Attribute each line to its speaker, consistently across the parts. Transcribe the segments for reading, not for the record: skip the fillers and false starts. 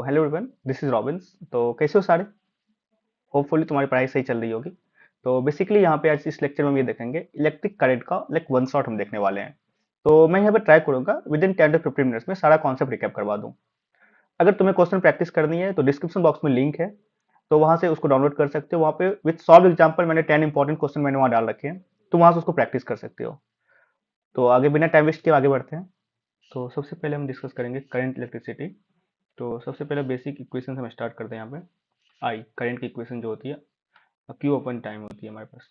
Speaker 1: Hello everyone, this is Robins. तो कैसे हो सारे? होपफुली तुम्हारी पढ़ाई सही चल रही होगी। तो बेसिकली यहाँ पे आज इस लेक्चर में हम ये देखेंगे इलेक्ट्रिक करंट का वन शॉट हम देखने वाले हैं। तो मैं यहाँ पे ट्राई करूंगा विद इन 10 to 15 मिनट्स में सारा कॉन्सेप्ट रिकैप करवा दूँ। अगर तुम्हें क्वेश्चन प्रैक्टिस करनी है तो डिस्क्रिप्शन बॉक्स में लिंक है, तो वहां से उसको डाउनलोड कर सकते हो। वहाँ पे विद सॉल्व एग्जाम्पल मैंने 10 इंपॉर्टेंट क्वेश्चन मैंने वहाँ डाल रखे हैं, तो वहां से उसको प्रैक्टिस कर सकते हो। तो आगे बिना टाइम वेस्ट किए आगे बढ़ते हैं। तो सबसे पहले हम डिस्कस करेंगे करंट इलेक्ट्रिसिटी। तो सबसे पहले बेसिक इक्वेशन हम स्टार्ट करते हैं। यहाँ पे आई करंट की इक्वेशन जो होती है, क्यू ओपन टाइम होती है हमारे पास।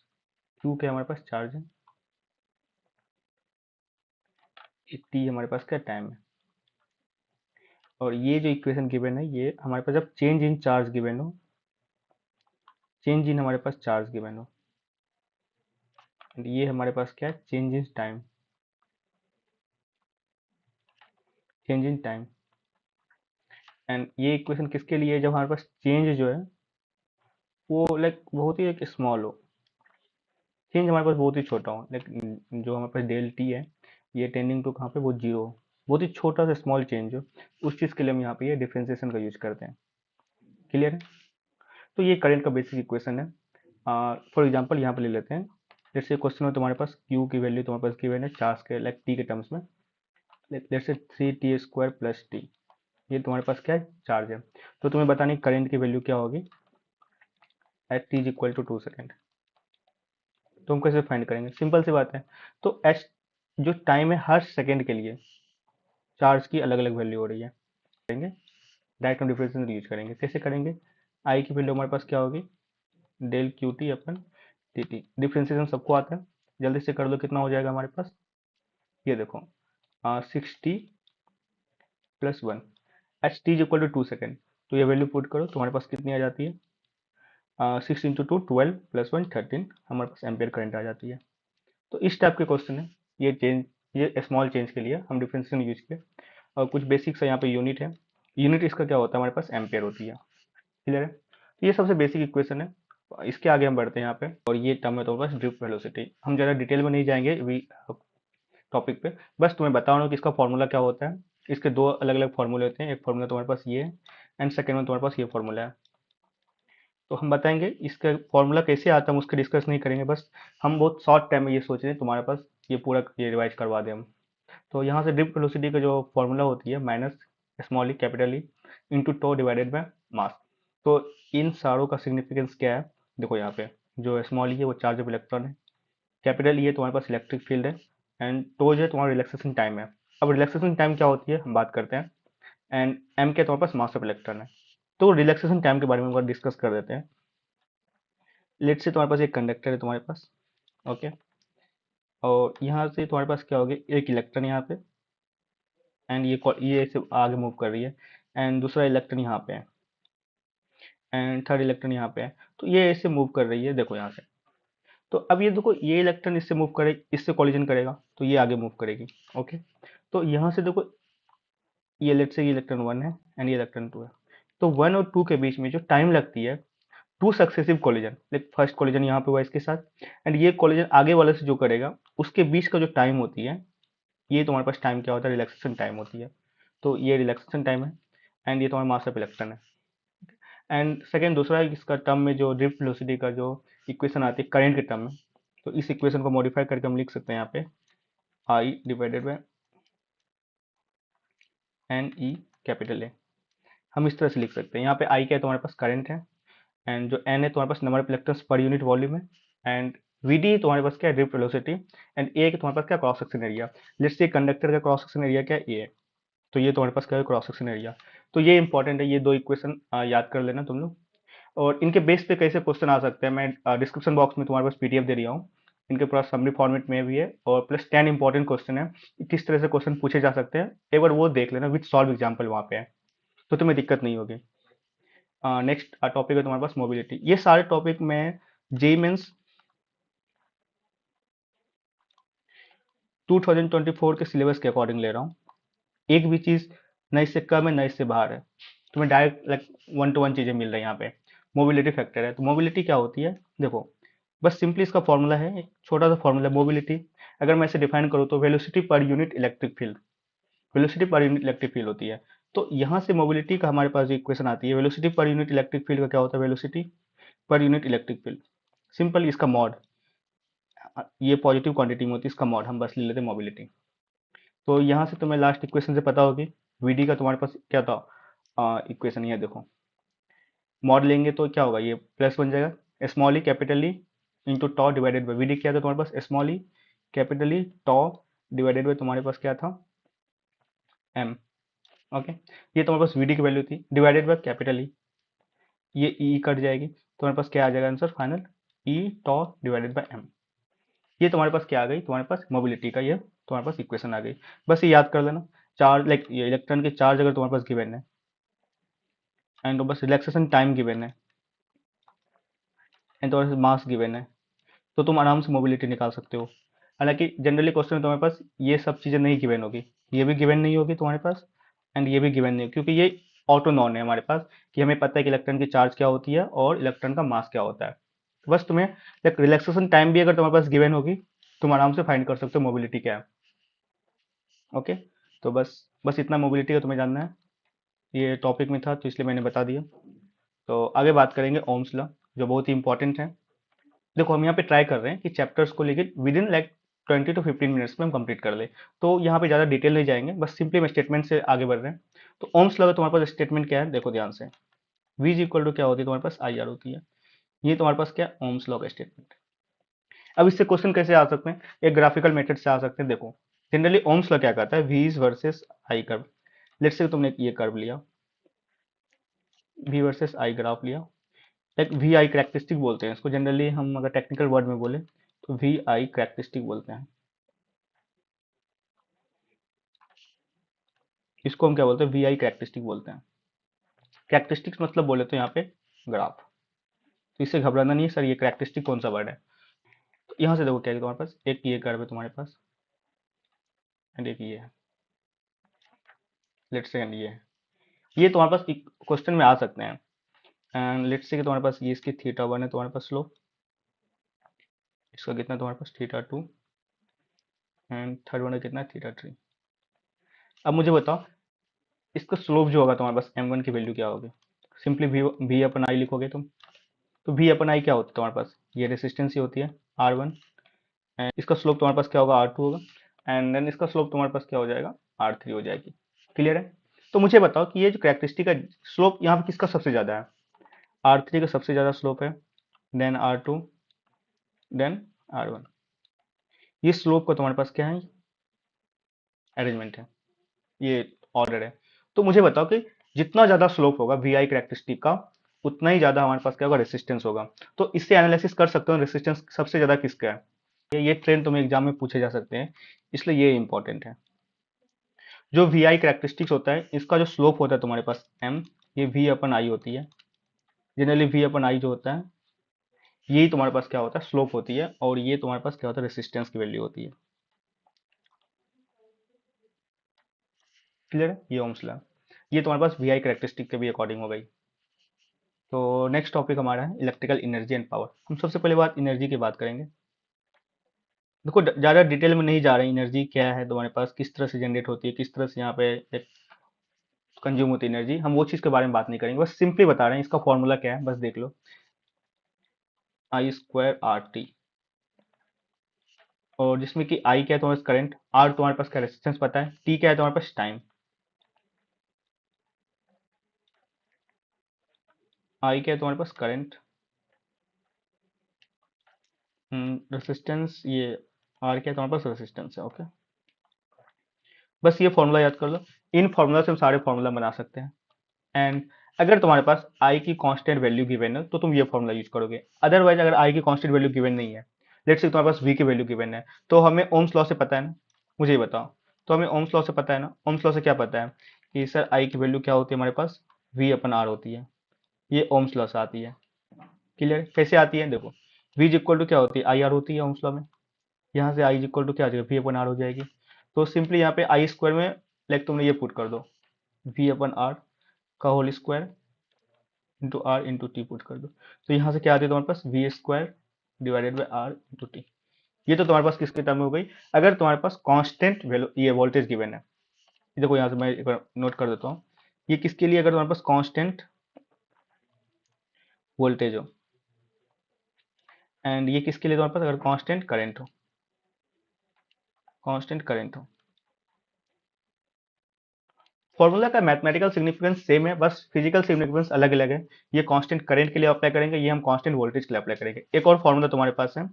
Speaker 1: क्यू क्या हमारे पास चार्ज है, टी हमारे पास क्या टाइम है। और ये जो इक्वेशन गिवन है ये हमारे पास जब चेंज इन चार्ज गिवन हो, चेंज इन हमारे पास चार्ज गिवन हो, ये हमारे पास क्या है, change in time, change in time. And ये इक्वेशन किसके लिए है, जब हमारे पास चेंज जो है वो लाइक बहुत ही एक स्मॉल हो, चेंज हमारे पास बहुत ही छोटा हो, लाइक जो हमारे पास डेल टी है ये टेंडिंग टू कहाँ पे, वो जीरो हो, बहुत ही छोटा सा स्मॉल चेंज हो, उस चीज़ के लिए हम यहाँ पे ये डिफरेंशिएशन का यूज करते हैं। क्लियर है? तो ये करंट का बेसिक इक्वेशन है। फॉर एग्जांपल यहाँ पे ले लेते हैं। जैसे क्वेश्चन में तुम्हारे पास क्यू की वैल्यू तुम्हारे पास गिवन है चार्ज के लाइक टी के टर्म्स में, जैसे 3t² प्लस टी, ये तुम्हारे पास क्या है, चार्ज है। तो तुम्हें बतानी करंट की वैल्यू क्या होगी at T is equal to 2 second. तो हम कैसे फाइंड करेंगे, सिंपल सी बात है। तो एच जो टाइम है हर सेकेंड के लिए चार्ज की अलग अलग वैल्यू हो रही है, करेंगे डायरेक्ट हम डिफरेंशिएशन यूज करेंगे। कैसे करेंगे, आई की वैल्यू हमारे पास क्या होगी, डेल क्यू टी अपन टी टी। डिफरेंशिएशन सबको आता है, जल्दी से कर दो, कितना हो जाएगा हमारे पास, ये देखो 60 + 1, H T is equal to 2 second. तो ये वैल्यू पुट करो, तुम्हारे पास कितनी आ जाती है, 6 × 2 12 + 1 13, हमारे पास एम्पियर करंट आ जाती है। तो इस टाइप के क्वेश्चन है, ये चेंज, ये स्मॉल चेंज के लिए हम डिफरेंशिएशन यूज किए। और कुछ बेसिक्स है, यहाँ पे यूनिट है, यूनिट इसका क्या होता है, हमारे पास एम्पियर होती है। क्लियर है? तो ये सबसे बेसिक इक्वेशन है। इसके आगे हम बढ़ते हैं यहाँ पे, और ये टर्म है तो बस ड्रिफ्ट वेलोसिटी। हम ज़्यादा डिटेल में नहीं जाएंगे अभी टॉपिक पे, बस तुम्हें बता रहा हूँ कि इसका फॉर्मूला क्या होता है। इसके दो अलग अलग फॉर्मूले होते हैं, एक फॉर्मूला तुम्हारे पास ये है एंड सेकेंड में तुम्हारे पास ये फॉर्मूला है। तो हम बताएंगे इसका फॉर्मूला कैसे आता है, हम उसके डिस्कस नहीं करेंगे, बस हम बहुत शॉर्ट टाइम में ये सोच रहे हैं तुम्हारे पास ये पूरा ये रिवाइज करवा दें हम। तो यहाँ से ड्रिफ्ट वेलोसिटी का जो फॉर्मूला होती है माइनस स्मॉल ई कैपिटल ई इंटू टो डिवाइडेड बाय मास। तो इन सारों का सिग्निफिकेंस क्या है, देखो यहाँ पे जो स्मॉल ई है वो चार्ज ऑफ इलेक्ट्रॉन है, कैपिटल ई है तुम्हारे पास इलेक्ट्रिक फील्ड है, एंड टो जो है तुम्हारा रिलैक्सेशन टाइम है। अब रिलैक्सेशन टाइम क्या होती है हम बात करते हैं, एंड एम क्या तुम्हारे पास मास ऑफ इलेक्ट्रॉन है। तो रिलैक्सेशन टाइम के बारे में डिस्कस कर देते हैं। लेट से तुम्हारे पास एक कंडक्टर है तुम्हारे पास, ओके, और यहाँ से तुम्हारे पास क्या होगा, एक इलेक्ट्रॉन यहाँ पे, एंड ये ऐसे आगे मूव कर रही है, एंड दूसरा इलेक्ट्रॉन यहाँ पे है, एंड थर्ड इलेक्ट्रॉन यहाँ पे है। तो ये ऐसे मूव कर रही है, देखो यहाँ से। तो अब ये देखो, ये इलेक्ट्रॉन इससे मूव करे, इससे कॉलिजन करेगा तो ये आगे मूव करेगी, ओके। तो यहाँ से देखो, ये लेट से ये इलेक्ट्रॉन 1 है एंड ये इलेक्ट्रॉन 2 है। तो 1 और 2 के बीच में जो टाइम लगती है, two successive collision, like first collision यहाँ पे हुआ इसके साथ, एंड ये कॉलिजन आगे वाले से जो करेगा उसके बीच का जो टाइम होती है, ये तुम्हारे पास टाइम क्या होता है, रिलैक्सेशन टाइम होती है। तो ये रिलैक्सेशन टाइम है, एंड ये तुम्हारा मास ऑफ इलेक्ट्रॉन है। एंड सेकेंड दूसरा इसका टर्म में जो ड्रिफ्ट वेलोसिटी का जो इक्वेशन आती है करंट के टर्म में, तो इस इक्वेशन को मॉडिफाई करके हम लिख सकते हैं यहाँ पे I divided by n e capital A. हम इस तरह से लिख सकते हैं। यहाँ पे आई क्या है, तुम्हारे पास करंट है, एंड जो एन है तुम्हारे पास number of electrons per unit volume है, एंड वी डी तुम्हारे पास क्या है, ड्रिफ्ट वेलोसिटी, एंड ए तुम्हारे पास क्या, cross section area. Let's say conductor का क्रॉस सेक्शन एरिया क्या है, ए है, तो ये तुम्हारे पास क्या है, क्रॉस सेक्शन एरिया। तो ये इंपॉर्टेंट है, ये दो इक्वेशन याद कर लेना तुम लोग। और इनके बेस पे कैसे क्वेश्चन आ सकते हैं, मैं डिस्क्रिप्शन बॉक्स में तुम्हारे पास पीडीएफ दे दिया हूँ, इनके पूरा समरी फॉर्मेट में भी है, और प्लस 10 इंपॉर्टेंट क्वेश्चन है किस तरह से क्वेश्चन पूछे जा सकते हैं, एक बार वो देख लेना विथ सॉल्व एग्जाम्पल वहाँ पे है, तो तुम्हें दिक्कत नहीं होगी। नेक्स्ट टॉपिक है तुम्हारे पास मोबिलिटी। ये सारे टॉपिक में जेई मेंस 2024 के सिलेबस के अकॉर्डिंग ले रहा हूँ। एक भी चीज़ न इससे कम है न इससे बाहर है, तुम्हें डायरेक्ट लाइक 1 to 1 चीज़ें मिल रही है यहाँ पे। मोबिलिटी फैक्टर है, तो मोबिलिटी क्या होती है, देखो बस सिंपली इसका फॉर्मूला है, एक छोटा सा फॉर्मूला है मोबिलिटी। अगर मैं इसे डिफाइन करूँ तो velocity per unit electric field, velocity per unit electric field होती है। तो यहाँ से मोबिलिटी का हमारे पास जो इक्वेशन आती है, velocity per unit electric field का क्या होता है, velocity per unit electric field, simple इसका मॉड, ये पॉजिटिव क्वांटिटी में होती है, इसका मॉड हम बस ले लेते हैं मोबिलिटी। तो यहाँ से तुम्हें लास्ट इक्वेशन से पता होगी, वीडी का तुम्हारे पास क्या था इक्वेशन, ये देखो मॉड लेंगे तो क्या होगा, ये प्लस बन जाएगा small E capital E into tau divided by v d, क्या था तुम्हारे पास small E capital E tau divided by तुम्हारे पास क्या था एम। ओके, ये तुम्हारे पास वीडी की वैल्यू थी, डिवाइडेड बाई कैपिटल ई, ये ई कट जाएगी, तुम्हारे पास क्या आ जाएगा answer final, e tau divided by m. ये तुम्हारे पास क्या आ गई, तुम्हारे पास मोबिलिटी का ये तुम्हारे पास इक्वेशन आ गई। बस ये याद कर लेना, चार्ज लाइक ये इलेक्ट्रॉन के चार्ज अगर तुम्हारे पास गिवन है एंड बस रिलैक्सेशन टाइम गिवन है एंड तुम्हारे पास मास गिवन है, तो तुम आराम से मोबिलिटी निकाल सकते हो। हालांकि जनरली क्वेश्चन में तुम्हारे पास ये सब चीज़ें नहीं गिवन होगी, ये भी गिवन नहीं होगी तुम्हारे पास एंड ये भी गिवन नहीं होगी, क्योंकि ये ऑटो नॉन है हमारे पास, कि हमें पता है कि इलेक्ट्रॉन की चार्ज क्या होती है और इलेक्ट्रॉन का मास क्या होता है। तो बस तुम्हें रिलैक्सेशन टाइम भी अगर तुम्हारे पास गिवन होगी, तुम आराम से फाइंड कर सकते हो मोबिलिटी क्या है। ओके, तो बस बस इतना मोबिलिटी का तुम्हें जानना है, ये टॉपिक में था तो इसलिए मैंने बता दिया। तो आगे बात करेंगे ओम्स लॉ, जो बहुत ही इंपॉर्टेंट है। देखो हम यहाँ पे ट्राई कर रहे हैं कि चैप्टर्स को लेकर with in like 20 to 15 minutes में हम कंप्लीट कर ले, तो यहाँ पे ज़्यादा डिटेल नहीं जाएंगे, बस सिंपली हम स्टेटमेंट से आगे बढ़ रहे हैं। तो ओम्स लॉ का तुम्हारे पास स्टेटमेंट क्या है, देखो ध्यान से, V इज इक्वल टू क्या होती है तुम्हारे पास IR होती है, ये तुम्हारे पास क्या ओम्स लॉ का स्टेटमेंट। अब इससे क्वेश्चन कैसे आ सकते हैं, एक ग्राफिकल मेथड से आ सकते हैं। देखो जनरली ओम्स लॉ क्या कहता है, V is versus I curve, let's say तुमने ये कर्व लिया, V वर्सेस आई ग्राफ लिया, एक वी आई करेक्टरिस्टिक बोलते हैं इसको, जनरली हम अगर टेक्निकल वर्ड में बोले तो वी आई करेक्टरिस्टिक बोलते हैं, इसको हम क्या बोलते हैं, वी आई करेक्टरिस्टिक बोलते हैं। करेक्टरिस्टिक्स मतलब बोले तो यहाँ पे ग्राफ, तो इससे घबराना नहीं है सर ये करेक्टरिस्टिक कौन सा वर्ड है। तो यहाँ से देखो क्या है तुम्हारे पास, एक ये कर्व है तुम्हारे पास एंड एक ये है, लेट्स से एंड ये तुम्हारे पास क्वेश्चन में आ सकते हैं। एंड लेट्स से कि तुम्हारे पास ये इसकी थीटा 1 है तुम्हारे पास स्लोप, इसका कितना है तुम्हारे पास थीटा 2 एंड थर्ड वन है कितना थीटा 3। अब मुझे बताओ इसका स्लोप जो होगा तुम्हारे पास m1 की वैल्यू क्या होगी, सिंपली v अपन आई लिखोगे तुम, तो v अपन आई क्या होता है तुम्हारे पास, ये रेसिस्टेंस ही होती है R1 एंड इसका स्लोप तुम्हारे पास क्या होगा R2 होगा एंड देन इसका स्लोप तुम्हारे पास क्या हो जाएगा R3 हो जाएगी। क्लियर है, तो मुझे बताओ कि ये जो कैरेक्टरिस्टिक का स्लोप यहाँ पे किसका सबसे ज्यादा है, R3 का सबसे ज्यादा स्लोप है, देन R2, देन R1, ये स्लोप का तुम्हारे पास क्या है अरेंजमेंट है, ये ऑर्डर है। तो मुझे बताओ कि जितना ज्यादा स्लोप होगा वी आई करेक्टरिस्टिक का, उतना ही ज्यादा हमारे पास क्या होगा रेसिस्टेंस होगा। तो इससे एनालिसिस कर सकते हो रेसिस्टेंस सबसे ज्यादा किसका है, ये ट्रेंड तुम्हें एग्जाम में पूछे जा सकते हैं, इसलिए ये इंपॉर्टेंट है। जो वी आई करेक्टरिस्टिक्स होता है इसका जो स्लोप होता है तुम्हारे पास एम, ये वी अपन आई होती है, जनरली वी अपन आई जो होता है यही तुम्हारे पास क्या होता है स्लोप होती है, और ये तुम्हारे पास क्या होता है रेसिस्टेंस की वैल्यू होती है। क्लियर है, ये ओम्स लॉ, ये तुम्हारे पास वी आई करेक्टरिस्टिक के भी अकॉर्डिंग हो गई। तो नेक्स्ट टॉपिक हमारा है इलेक्ट्रिकल एनर्जी एंड पावर। हम सबसे पहले बात एनर्जी की बात करेंगे। देखो ज़्यादा डिटेल में नहीं जा रहे, एनर्जी क्या है तुम्हारे पास, किस तरह से जनरेट होती है, किस तरह से यहाँ पे कंज्यूम होती है एनर्जी, हम वो चीज़ के बारे में बात नहीं करेंगे, बस सिंपली बता रहे हैं इसका फॉर्मूला क्या है, बस देख लो I²RT, और जिसमें कि I क्या है तुम्हारे पास करंट, R तुम्हारे पास क्या रेजिस्टेंस पता है, T क्या है तुम्हारे पास टाइम, I क्या है तुम्हारे पास करंट, रेसिस्टेंस ये R क्या है तुम्हारे पास रेसिस्टेंस है। ओके, बस ये फॉर्मूला याद कर लो, इन फॉर्मूला से हम सारे फॉर्मूला बना सकते हैं। एंड अगर तुम्हारे पास आई की कांस्टेंट वैल्यू गिवन है तो तुम ये फॉर्मूला यूज करोगे, अदरवाइज अगर आई की कांस्टेंट वैल्यू गिवन नहीं है, लेट्स से तुम्हारे पास वी की वैल्यू गिवन है, तो हमें ओम्स लॉ से पता है ना, मुझे ये बताओ, तो हमें ओम्स लॉ से पता है ना, ओम्स लॉ से क्या पता है कि सर आई की वैल्यू क्या होती है हमारे पास वी अपन आर होती है, ये ओम्स लॉ से आती है। क्लियर, कैसे आती है देखो, वी इज इक्वल टू क्या होती है आई आर होती है ओम्स लॉ में, यहाँ से आई इज इक्वल टू क्या आ जाएगा वी अपन आर हो जाएगी। तो सिंपली यहाँ पे आई स्क्वायर में लाइक तुमने ये पुट कर दो वी अपन आर का whole square into R into T put कर दो, तो यहाँ से क्या आती है तुम्हारे पास V² divided by R into T. ये तो तुम्हारे पास किसकी टर्म में हो गई, अगर तुम्हारे पास कांस्टेंट वैल्यू ये वोल्टेज गिवन है, देखो यहाँ से मैं एक बार नोट कर देता हूँ, ये किसके लिए, अगर तुम्हारे पास कांस्टेंट वोल्टेज हो, एंड ये किसके लिए तुम्हारे पास, अगर कांस्टेंट करंट हो, कांस्टेंट करंट हो। फॉर्मूला का मैथमेटिकल सिग्निफिकेंस सेम है, बस फिजिकल सिग्निफिकेंस अलग अलग है। ये कांस्टेंट करंट के लिए अप्लाई करेंगे, ये हम कांस्टेंट वोल्टेज के लिए अप्लाई करेंगे। एक और फॉर्मूला तुम्हारे पास है,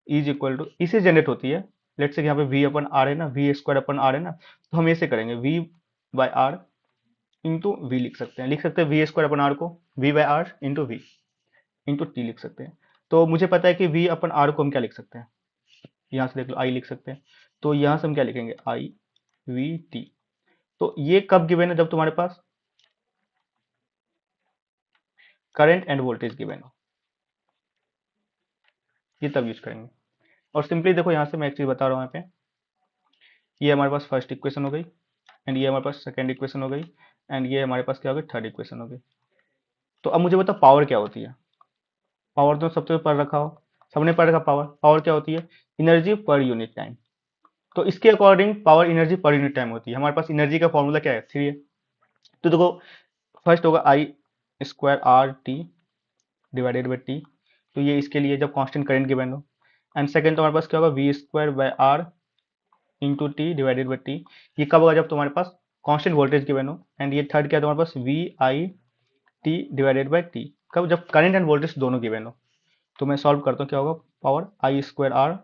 Speaker 1: इज इक्वल टू, इसे जनरेट होती है, लेट्स से यहाँ पे v अपन आर है ना, वी स्क्वायर अपन आर है ना, तो हम ऐसे करेंगे v by R into V लिख सकते हैं वी स्क्वायर अपन आर को v by R into V into T लिख सकते हैं। तो मुझे पता है कि v अपन आर को हम क्या लिख सकते हैं, यहाँ से देख लो i लिख सकते हैं, तो यहाँ से हम क्या लिखेंगे i v t। तो ये कब गिवन है, जब तुम्हारे पास करंट एंड वोल्टेज गिवन हो, ये तब यूज करेंगे। और सिंपली देखो यहाँ से मैं एक चीज बता रहा हूँ यहाँ पे, ये हमारे पास फर्स्ट इक्वेशन हो गई, एंड ये हमारे पास सेकंड इक्वेशन हो गई, एंड ये हमारे पास क्या हो गई, थर्ड इक्वेशन हो गई। तो अब मुझे बताओ पावर क्या होती है। पावर तो सबसे पढ़ रखा हो, सबने पढ़ रखा, पावर पावर क्या होती है, एनर्जी पर यूनिट टाइम। तो इसके according power energy per unit time होती है। हमारे पास एनर्जी का फॉर्मूला क्या है, 3 है। तो देखो फर्स्ट होगा I square R t divided by t, तो ये इसके लिए जब कांस्टेंट करंट गिवन हो। एंड सेकंड तो हमारे पास क्या होगा, V square by R into t divided by t, ये कब होगा, जब तुम्हारे पास कांस्टेंट वोल्टेज गिवन हो। एंड ये थर्ड क्या है तुम्हारे पास, V I t divided by t, कब, जब करंट एंड वोल्टेज दोनों गिवन हो। तो मैं सॉल्व करता हूँ, क्या होगा, power I square R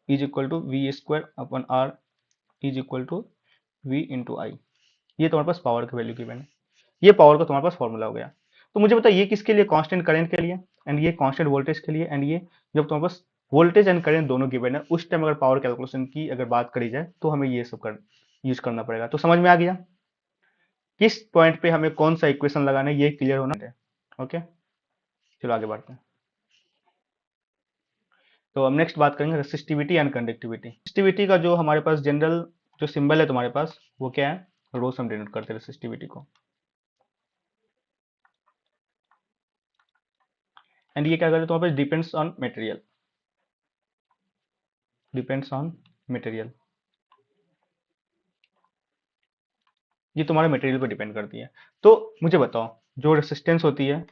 Speaker 1: is equal to V square upon R is equal to V into I. ये तुम्हारे पास पावर की वैल्यू गिवन है, ये पावर का तुम्हारे पास फॉर्मूला हो गया। तो मुझे बताओ ये किसके लिए, कांस्टेंट करंट के लिए, एंड ये कांस्टेंट वोल्टेज के लिए, एंड ये जब तुम्हारे पास वोल्टेज एंड करंट दोनों गिवन है, उस टाइम अगर पावर कैलकुलेशन की अगर बात करी जाए तो हमें ये सब कर यूज करना पड़ेगा। तो समझ में आ गया किस पॉइंट पे हमें कौन सा इक्वेशन लगाना है, ये क्लियर होना है। ओके, चलो आगे बढ़ते हैं। तो अब नेक्स्ट बात करेंगे रेसिस्टिविटी एंड कंडक्टिविटी। रेसिस्टिविटी का जो हमारे पास जनरल जो सिंबल है तुम्हारे पास, वो क्या है, रो से हम डिनोट करते हैं रेसिस्टिविटी को। एंड ये क्या करते हैं तुम्हारे पास, depends on material, depends on material, ये तुम्हारे मटेरियल पर डिपेंड करती है। तो मुझे बताओ, जो रेसिस्टेंस होती है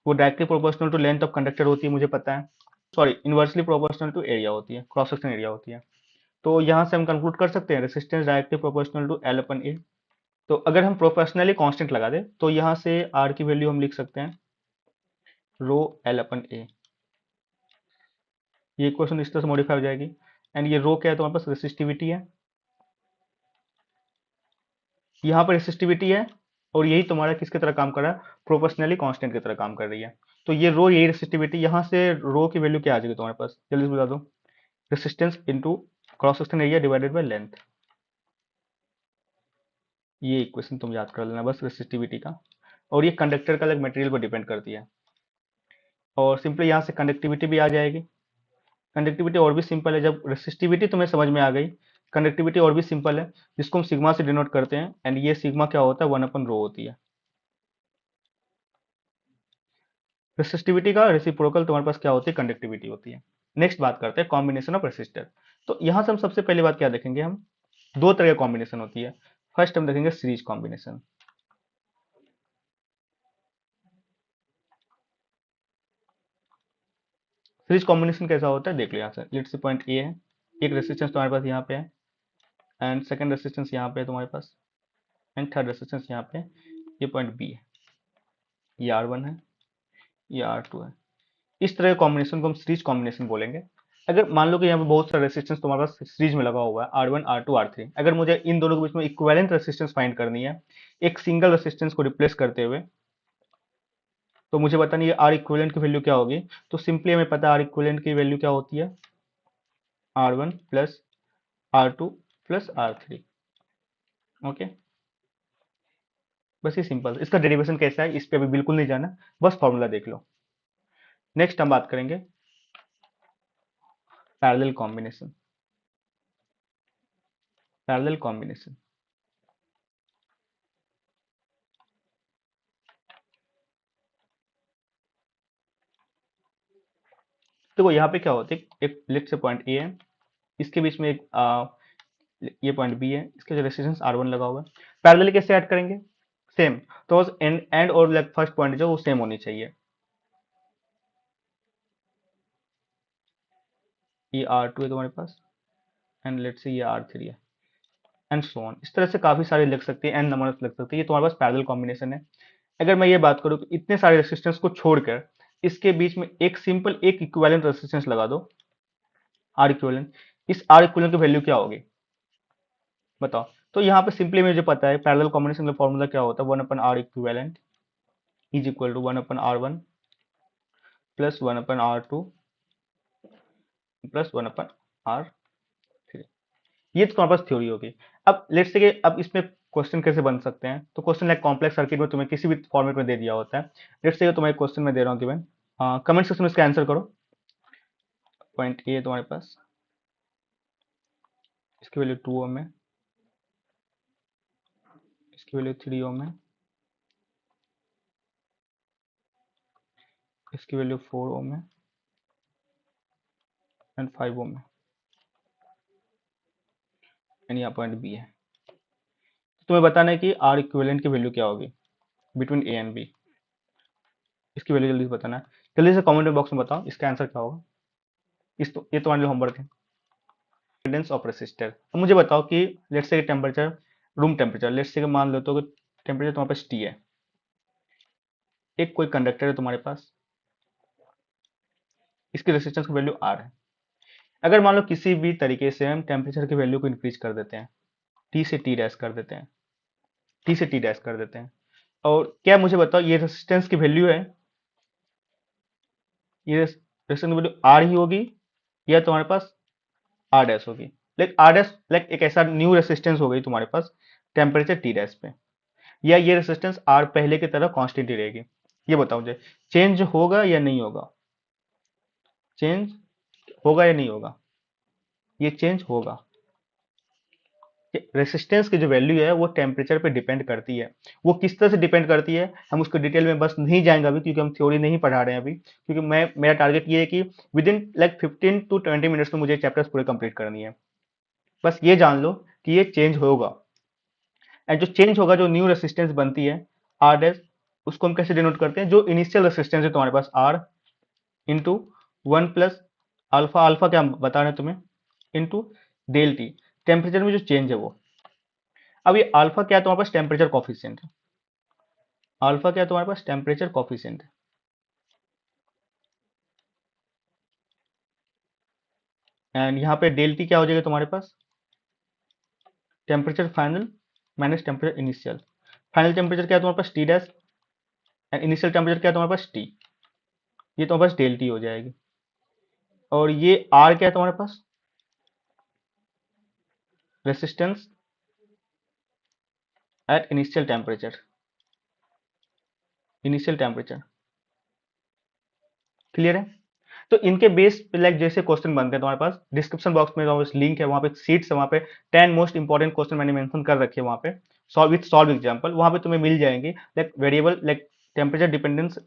Speaker 1: वो directly proportional to length of conductor होती है, मुझे पता है। Sorry, inversely proportional to area होती है, क्रॉस सेक्शन एरिया होती है। तो यहाँ से हम कंक्लूड कर सकते हैं resistance directly proportional to l upon A. तो अगर हम प्रोपोर्शनली कांस्टेंट लगा दें तो यहाँ से आर की वैल्यू हम लिख सकते हैं रो एल अपन ए। ये इक्वेशन इस तरह से मॉडिफाई हो जाएगी। एंड ये रो क्या है तुम्हारे पास, रेसिस्टिविटी है, यहाँ पर रेसिस्टिविटी है, और यही तुम्हारा किसकी तरह काम कर रहा है, प्रोपोर्शनली कांस्टेंट की तरह काम कर रही है। तो ये रो, यही रेसिस्टिविटी, यहाँ से रो की वैल्यू क्या आ जाएगी तुम्हारे पास, जल्दी से बता दो, resistance into cross section area divided by length. ये इक्वेशन तुम याद कर लेना बस रेसिस्टिविटी का। और ये कंडक्टर का अलग मटेरियल पर डिपेंड करती है। और सिंपली यहाँ से कंडक्टिविटी भी आ जाएगी। कंडक्टिविटी और भी सिंपल है, जब रेसिस्टिविटी तुम्हें समझ में आ गई, कंडक्टिविटी और भी सिंपल है, जिसको हम सिग्मा से डिनोट करते हैं। एंड ये सिग्मा क्या होता है, 1/रो होती है। रेसिस्टिविटी का रेसिप्रोकल तुम्हारे पास क्या होती है, कंडक्टिविटी होती है। नेक्स्ट बात करते हैं कॉम्बिनेशन ऑफ रेसिस्टर। तो यहाँ से हम सबसे पहली बात क्या देखेंगे, हम दो तरह की कॉम्बिनेशन होती है। फर्स्ट हम देखेंगे सीरीज कॉम्बिनेशन। सीरीज कॉम्बिनेशन कैसा होता है, देख लो यहाँ से, लेट्स से पॉइंट ए है, एक रेसिस्टेंस तुम्हारे पास यहाँ पे है, एंड सेकंड रेसिस्टेंस यहाँ पे है तुम्हारे पास, एंड थर्ड रेसिस्टेंस यहाँ पे, ये पॉइंट बी है, ये R1 है, ये R2 है। इस तरह के कॉम्बिनेशन को हम सीरीज कॉम्बिनेशन बोलेंगे। अगर मान लो कि यहाँ पे बहुत सारा रेसिस्टेंस तुम्हारे पास सीरीज में लगा हुआ है, R1 R2 R3, अगर मुझे इन दोनों के बीच में इक्विवेलेंट रेसिस्टेंस फाइंड करनी है एक सिंगल रेसिस्टेंस को रिप्लेस करते हुए, तो मुझे पता नहीं है आर इक्विवेलेंट की वैल्यू क्या होगी। तो सिंपली हमें पता है आर इक्विवेलेंट की वैल्यू क्या होती है, R1 plus R2 plus R3। Okay, बस ये सिंपल, इसका डेरिवेशन कैसा है इस पे अभी बिल्कुल नहीं जाना, बस फॉर्मूला देख लो। नेक्स्ट हम बात करेंगे पैरेलल कॉम्बिनेशन। पैरेलल कॉम्बिनेशन, देखो यहाँ पे क्या होता है, एक लेट से पॉइंट ए है, इसके बीच में एक ये पॉइंट बी है, इसके जो रेसिस्टेंस R1 लगा हुआ है। पैरेलली कैसे ऐड करेंगे, सेम, तो एंड और लाइक फर्स्ट पॉइंट जो वो सेम होनी चाहिए। ये R2 है तुम्हारे पास, एंड लेट्स से ये R3 है, एंड सो ऑन। इस तरह से काफी सारे लिख सकते हैं, एन नंबर लग सकते हैं। ये तुम्हारे पास पैरेलल कॉम्बिनेशन है। अगर मैं ये बात करूं कि इतने सारे रेसिस्टेंस को छोड़कर इसके बीच में एक सिंपल एक इक्विवेलेंट रेसिस्टेंस लगा दो, आर इक्विवेलेंट, इस आर इक्विवेलेंट की वैल्यू क्या होगी बताओ। तो यहाँ पे सिंपली मुझे पता है पैरेलल कॉम्बिनेशन का फॉर्मूला क्या होता है, 1/R equivalent is equal to 1/R1 plus 1/R2 plus 1/R3। ये तो तुम्हारे पास थ्योरी होगी। अब लेट्स से कि अब इसमें क्वेश्चन कैसे बन सकते हैं, तो क्वेश्चन लाइक कॉम्प्लेक्स सर्किट में तुम्हें किसी भी फॉर्मेट में दे दिया होता है। लेट्स से तुम्हें क्वेश्चन में दे रहा हूँ गिवन, कमेंट सेक्शन में इसका आंसर करो। पॉइंट ए तुम्हारे पास, इसकी वैल्यू 2 ओम है, इसकी वैल्यू 3 ओम है, इसकी वैल्यू 4 ओम है, एंड 5 ओम है, एंड यहाँ पॉइंट बी है। तो तुम्हें बताना है कि आर इक्विवेलेंट की वैल्यू क्या होगी बिटवीन ए एंड बी। इसकी वैल्यू जल्दी से बताना है, जल्दी से कमेंट बॉक्स में बताओ इसका आंसर क्या होगा। ये तुम्हारे लिए होमवर्क है। Impedance of resistor. अब मुझे बताओ कि let's say temperature, room temperature, let's say मान लो तो टेम्परेचर तुम्हारे पास टी है, एक कोई कंडक्टर है तुम्हारे पास, इसकी रेसिस्टेंस की वैल्यू आर है। अगर मान लो किसी भी तरीके से हम टेम्परेचर की वैल्यू को इंक्रीज कर देते हैं, टी से टी डैश कर देते हैं, टी से टी डैश कर देते हैं, और क्या मुझे बताओ ये रेसिस्टेंस की वैल्यू है, ये रेसिस्टेंस की वैल्यू आर ही होगी या तुम्हारे पास आर डैश होगी। लाइक आर डैश लाइक एक ऐसा न्यू रेसिस्टेंस हो गई तुम्हारे पास टेम्परेचर टी डैश पे, या ये रेसिस्टेंस आर पहले की तरह कांस्टेंट ही रहेगी। ये बताओ मुझे, चेंज होगा या नहीं होगा, चेंज होगा या नहीं होगा, ये चेंज होगा। रेसिस्टेंस की जो वैल्यू है वो टेम्परेचर पे डिपेंड करती है। वो किस तरह से डिपेंड करती है हम उसको डिटेल में बस नहीं जाएंगे अभी, क्योंकि हम थ्योरी नहीं पढ़ा रहे हैं अभी, क्योंकि मेरा टारगेट ये है कि with in like 15 to 20 minutes में मुझे चैप्टर्स पूरे कंप्लीट करनी है। बस ये जान लो कि ये चेंज होगा, एंड जो चेंज होगा, जो न्यू रेसिस्टेंस बनती है आर डैश, उसको हम कैसे डिनोट करते हैं, जो इनिशियल रेसिस्टेंस है तुम्हारे पास R into 1 plus alpha, alpha क्या बता रहे हैं तुम्हें, इंटू डेल टी, टेम्परेचर में जो चेंज है वो। अब ये अल्फा क्या है तुम्हारे पास, टेम्परेचर कॉफिशिएंट है। अल्फा क्या है तुम्हारे पास, टेम्परेचर कॉफिशिएंट है। एंड यहाँ पे डेल टी क्या हो जाएगा तुम्हारे पास, temperature final minus temperature initial. Final temperature क्या है तुम्हारे पास T dash, and initial temperature क्या है तुम्हारे पास टी, ये तुम्हारे पास डेल टी हो जाएगी। और ये आर क्या है तुम्हारे पास, resistance at initial temperature, initial temperature. Clear है। तो इनके बेस पे लाइक जैसे क्वेश्चन बनते हैं तुम्हारे पास, डिस्क्रिप्शन बॉक्स में लिंक है, वहाँ पे सीट्स है, वहाँ पे 10 मोस्ट इंपॉर्टेंट क्वेश्चन मैंने मेंशन कर रखे हैं वहाँ पे, सॉल्व एग्जांपल वहाँ पे तुम्हें मिल जाएंगे। Like variable like temperature dependence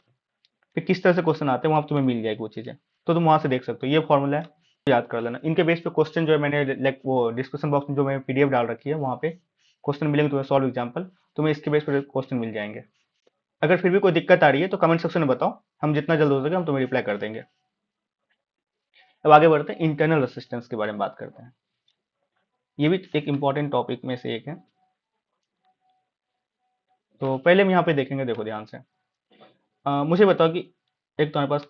Speaker 1: पे किस तरह से क्वेश्चन आते हैं वहाँ पे तुम्हें मिल जाएगी वो चीजें, तो तुम वहाँ से देख सकते हो। ये फॉर्मूला है, याद कर लेना। इनके बेस पे क्वेश्चन जो है मैंने लाइक वो डिस्क्रिप्शन बॉक्स में जो मैंने पीडीएफ डाल रखी है वहाँ पे क्वेश्चन मिलेंगे तुम्हें, सॉल्व एग्जाम्पल, तुम्हें इसके बेस पे क्वेश्चन मिल जाएंगे। अगर फिर भी कोई दिक्कत आ रही है तो कमेंट सेक्शन में बताओ, हम जितना जल्द हो सके हम तुम्हें रिप्लाई कर देंगे। अब आगे बढ़ते हैं, इंटरनल रेसिस्टेंस के बारे में बात करते हैं। ये भी एक इंपॉर्टेंट टॉपिक में से एक है। तो पहले हम यहाँ पे देखेंगे, देखो ध्यान से। मुझे बताओ कि एक तुम्हारे पास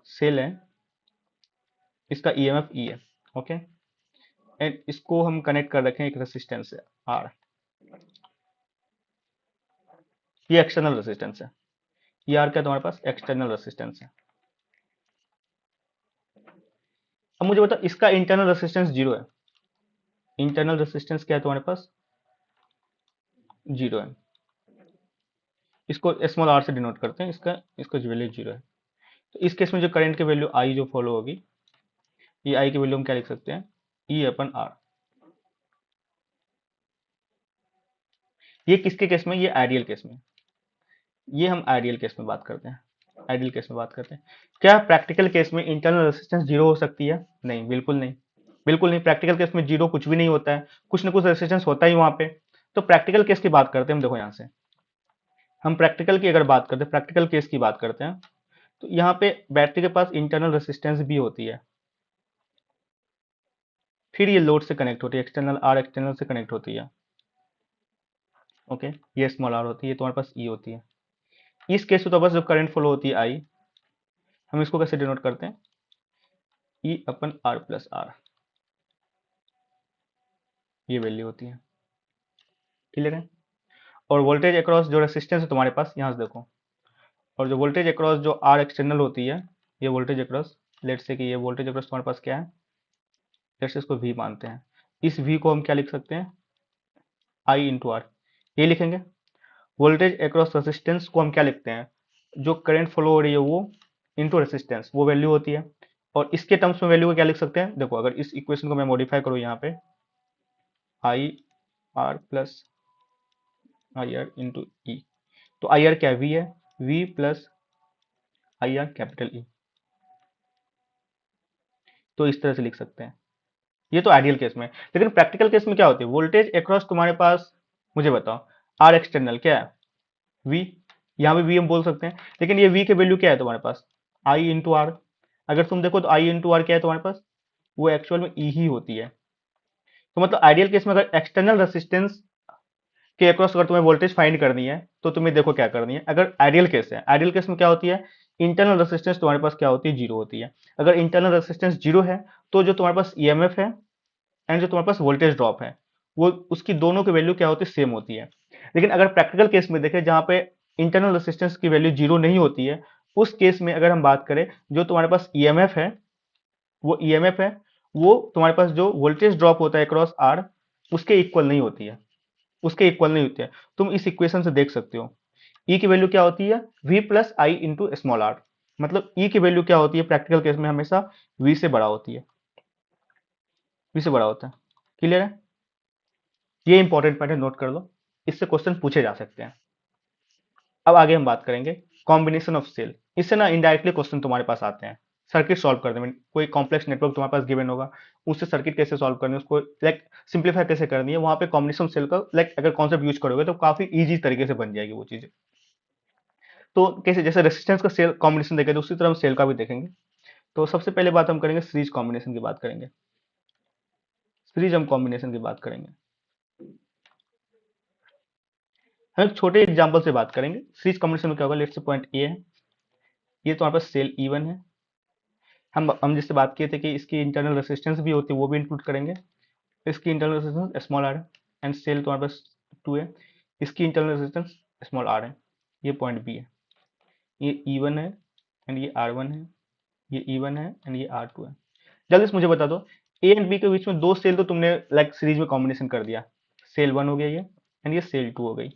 Speaker 1: सेल है, इसका ईएमएफ ई है, ओके, एंड इसको हम कनेक्ट कर रखे हैं एक रेसिस्टेंस से आर, ये एक्सटर्नल रेसिस्टेंस है। ये आर क्या तुम्हारे पास, एक्सटर्नल रेसिस्टेंस है। अब मुझे बताओ इसका इंटरनल रेसिस्टेंस जीरो है। इंटरनल रेसिस्टेंस क्या है तुम्हारे पास, जीरो है। इसको स्मॉल आर से डिनोट करते हैं, इसका इसका वैल्यू जीरो है। तो इस केस में जो करंट की वैल्यू आई जो फॉलो होगी, ये आई की वैल्यू हम क्या लिख सकते हैं, ई अपन आर। ये किसके केस में, ये आइडियल केस में, ये हम आइडियल केस में बात करते हैं, आइडियल केस में बात करते हैं। क्या प्रैक्टिकल केस में इंटरनल रेसिस्टेंस जीरो हो सकती है, नहीं, बिल्कुल नहीं, बिल्कुल नहीं। प्रैक्टिकल केस में जीरो कुछ भी नहीं होता है, कुछ ना कुछ रेसिस्टेंस होता ही वहां पे। तो प्रैक्टिकल केस की बात करते हैं हम, देखो यहाँ से हम प्रैक्टिकल की अगर बात करते हैं, प्रैक्टिकल केस की बात करते हैं, तो यहाँ पे बैटरी के पास इंटरनल रेसिस्टेंस भी होती है, फिर ये लोड से कनेक्ट होती है, एक्सटर्नल आर एक्सटर्नल से कनेक्ट होती है। ओके, ये स्मॉल आर होती है, तुम्हारे पास ई होती है। इस केस में तो बस जो करंट फ्लो होती है आई, हम इसको कैसे डिनोट करते हैं, ई अपन आर प्लस आर, ये वैल्यू होती है। क्लियर है। और वोल्टेज अक्रॉस जो रेसिस्टेंस है तुम्हारे पास, यहाँ से देखो, और जो वोल्टेज अक्रॉस जो आर एक्सटर्नल होती है, ये वोल्टेज अक्रॉस, लेट्स से कि ये वोल्टेज अक्रॉस तुम्हारे पास क्या है, लेट्स से इसको वी मानते हैं। इस वी को हम क्या लिख सकते हैं, आई इंटू आर, ये लिखेंगे। वोल्टेज अक्रॉस रेसिस्टेंस को हम क्या लिखते हैं, जो करंट फ्लो हो रही है वो इंटू रेसिस्टेंस, वो वैल्यू होती है। और इसके टर्म्स में वैल्यू को क्या लिख सकते हैं, देखो अगर इस इक्वेशन को मैं मॉडिफाई करूँ यहाँ पे, I R plus I R into e, तो आई आर क्या वी है, V plus I R capital E, तो इस तरह से लिख सकते हैं। ये तो आइडियल केस में, लेकिन प्रैक्टिकल केस में क्या होती है, वोल्टेज अक्रॉस तुम्हारे पास, मुझे बताओ, आर एक्सटर्नल क्या है, वी, यहाँ पे वी हम बोल सकते हैं, लेकिन ये वी की वैल्यू क्या है तुम्हारे पास, आई इंटू आर। अगर तुम देखो तो आई इंटू आर क्या है तुम्हारे पास, वो एक्चुअल में ई ही होती है। तो मतलब आइडियल केस में अगर एक्सटर्नल रेसिस्टेंस के अक्रॉस अगर तुम्हें वोल्टेज फाइंड करनी है, तो तुम्हें देखो क्या करनी है, अगर आइडियल केस है, आइडियल केस में क्या होती है, इंटरनल रेसिस्टेंस तुम्हारे पास क्या होती है, जीरो होती है। अगर इंटरनल रेसिस्टेंस जीरो है, तो जो तुम्हारे पास ईएमएफ है एंड जो तुम्हारे पास वोल्टेज ड्रॉप है, वो उसकी दोनों की वैल्यू क्या होती है, सेम होती है। लेकिन अगर प्रैक्टिकल केस में देखें, जहां पे इंटरनल रेसिस्टेंस की वैल्यू जीरो नहीं होती है, उस केस में अगर हम बात करें, जो तुम्हारे पास ईएमएफ है, वो ईएमएफ है, वो तुम्हारे पास जो वोल्टेज ड्रॉप होता है अक्रॉस आर, उसके इक्वल नहीं होती है, उसके इक्वल नहीं होती है। तुम इस इक्वेशन से देख सकते हो, ई की वैल्यू क्या होती है, V plus I into small R, मतलब ई की वैल्यू क्या होती है प्रैक्टिकल केस में, हमेशा वी से बड़ा होती है, वी से बड़ा होता है। क्लियर है, ये इंपॉर्टेंट पॉइंट है, नोट कर लो, इससे क्वेश्चन पूछे जा सकते हैं। अब आगे हम बात करेंगे कॉम्बिनेशन ऑफ सेल। इससे ना इनडायरेक्टली क्वेश्चन तुम्हारे पास आते हैं, सर्किट सॉल्व करने में, कोई कॉम्प्लेक्स नेटवर्क तुम्हारे पास गिवन होगा, उससे सर्किट कैसे सॉल्व करनी है, उसको लाइक सिंप्लीफाई कैसे करनी है, वहां पे कॉम्बिनेशन सेल का लाइक अगर कॉन्सेप्ट यूज करोगे तो काफी इजी तरीके से बन जाएगी वो चीजें। तो कैसे, जैसे रेसिस्टेंस का सेल कॉम्बिनेशन देखे, तो उसी तरह हम सेल का भी देखेंगे। तो सबसे पहले बात हम करेंगे सीरीज कॉम्बिनेशन की बात करेंगे, सीरीज हम कॉम्बिनेशन की बात करेंगे। हम एक छोटे एग्जांपल से बात करेंगे, सीरीज कॉम्बिनेशन में क्या होगा, लेट्स से पॉइंट ए है, ये तुम्हारे पास सेल E1 है, हम जिससे बात किए थे कि इसकी इंटरनल रेसिस्टेंस भी होती है, वो भी इंक्लूड करेंगे। इसकी इंटरनल रेसिस्टेंस स्मॉल आर है, एंड सेल तुम्हारे पास 2 है, इसकी इंटरनल रेसिस्टेंस स्मॉल आर है, ये पॉइंट बी है। ये E1 है एंड ये R1 है, ये E1 है एंड ये R2 है। जल्दी से मुझे बता दो, ए एंड बी के बीच में दो सेल तो तुमने लाइक सीरीज में कॉम्बिनेशन कर दिया, सेल 1 हो गया ये, एंड ये सेल 2 हो गई,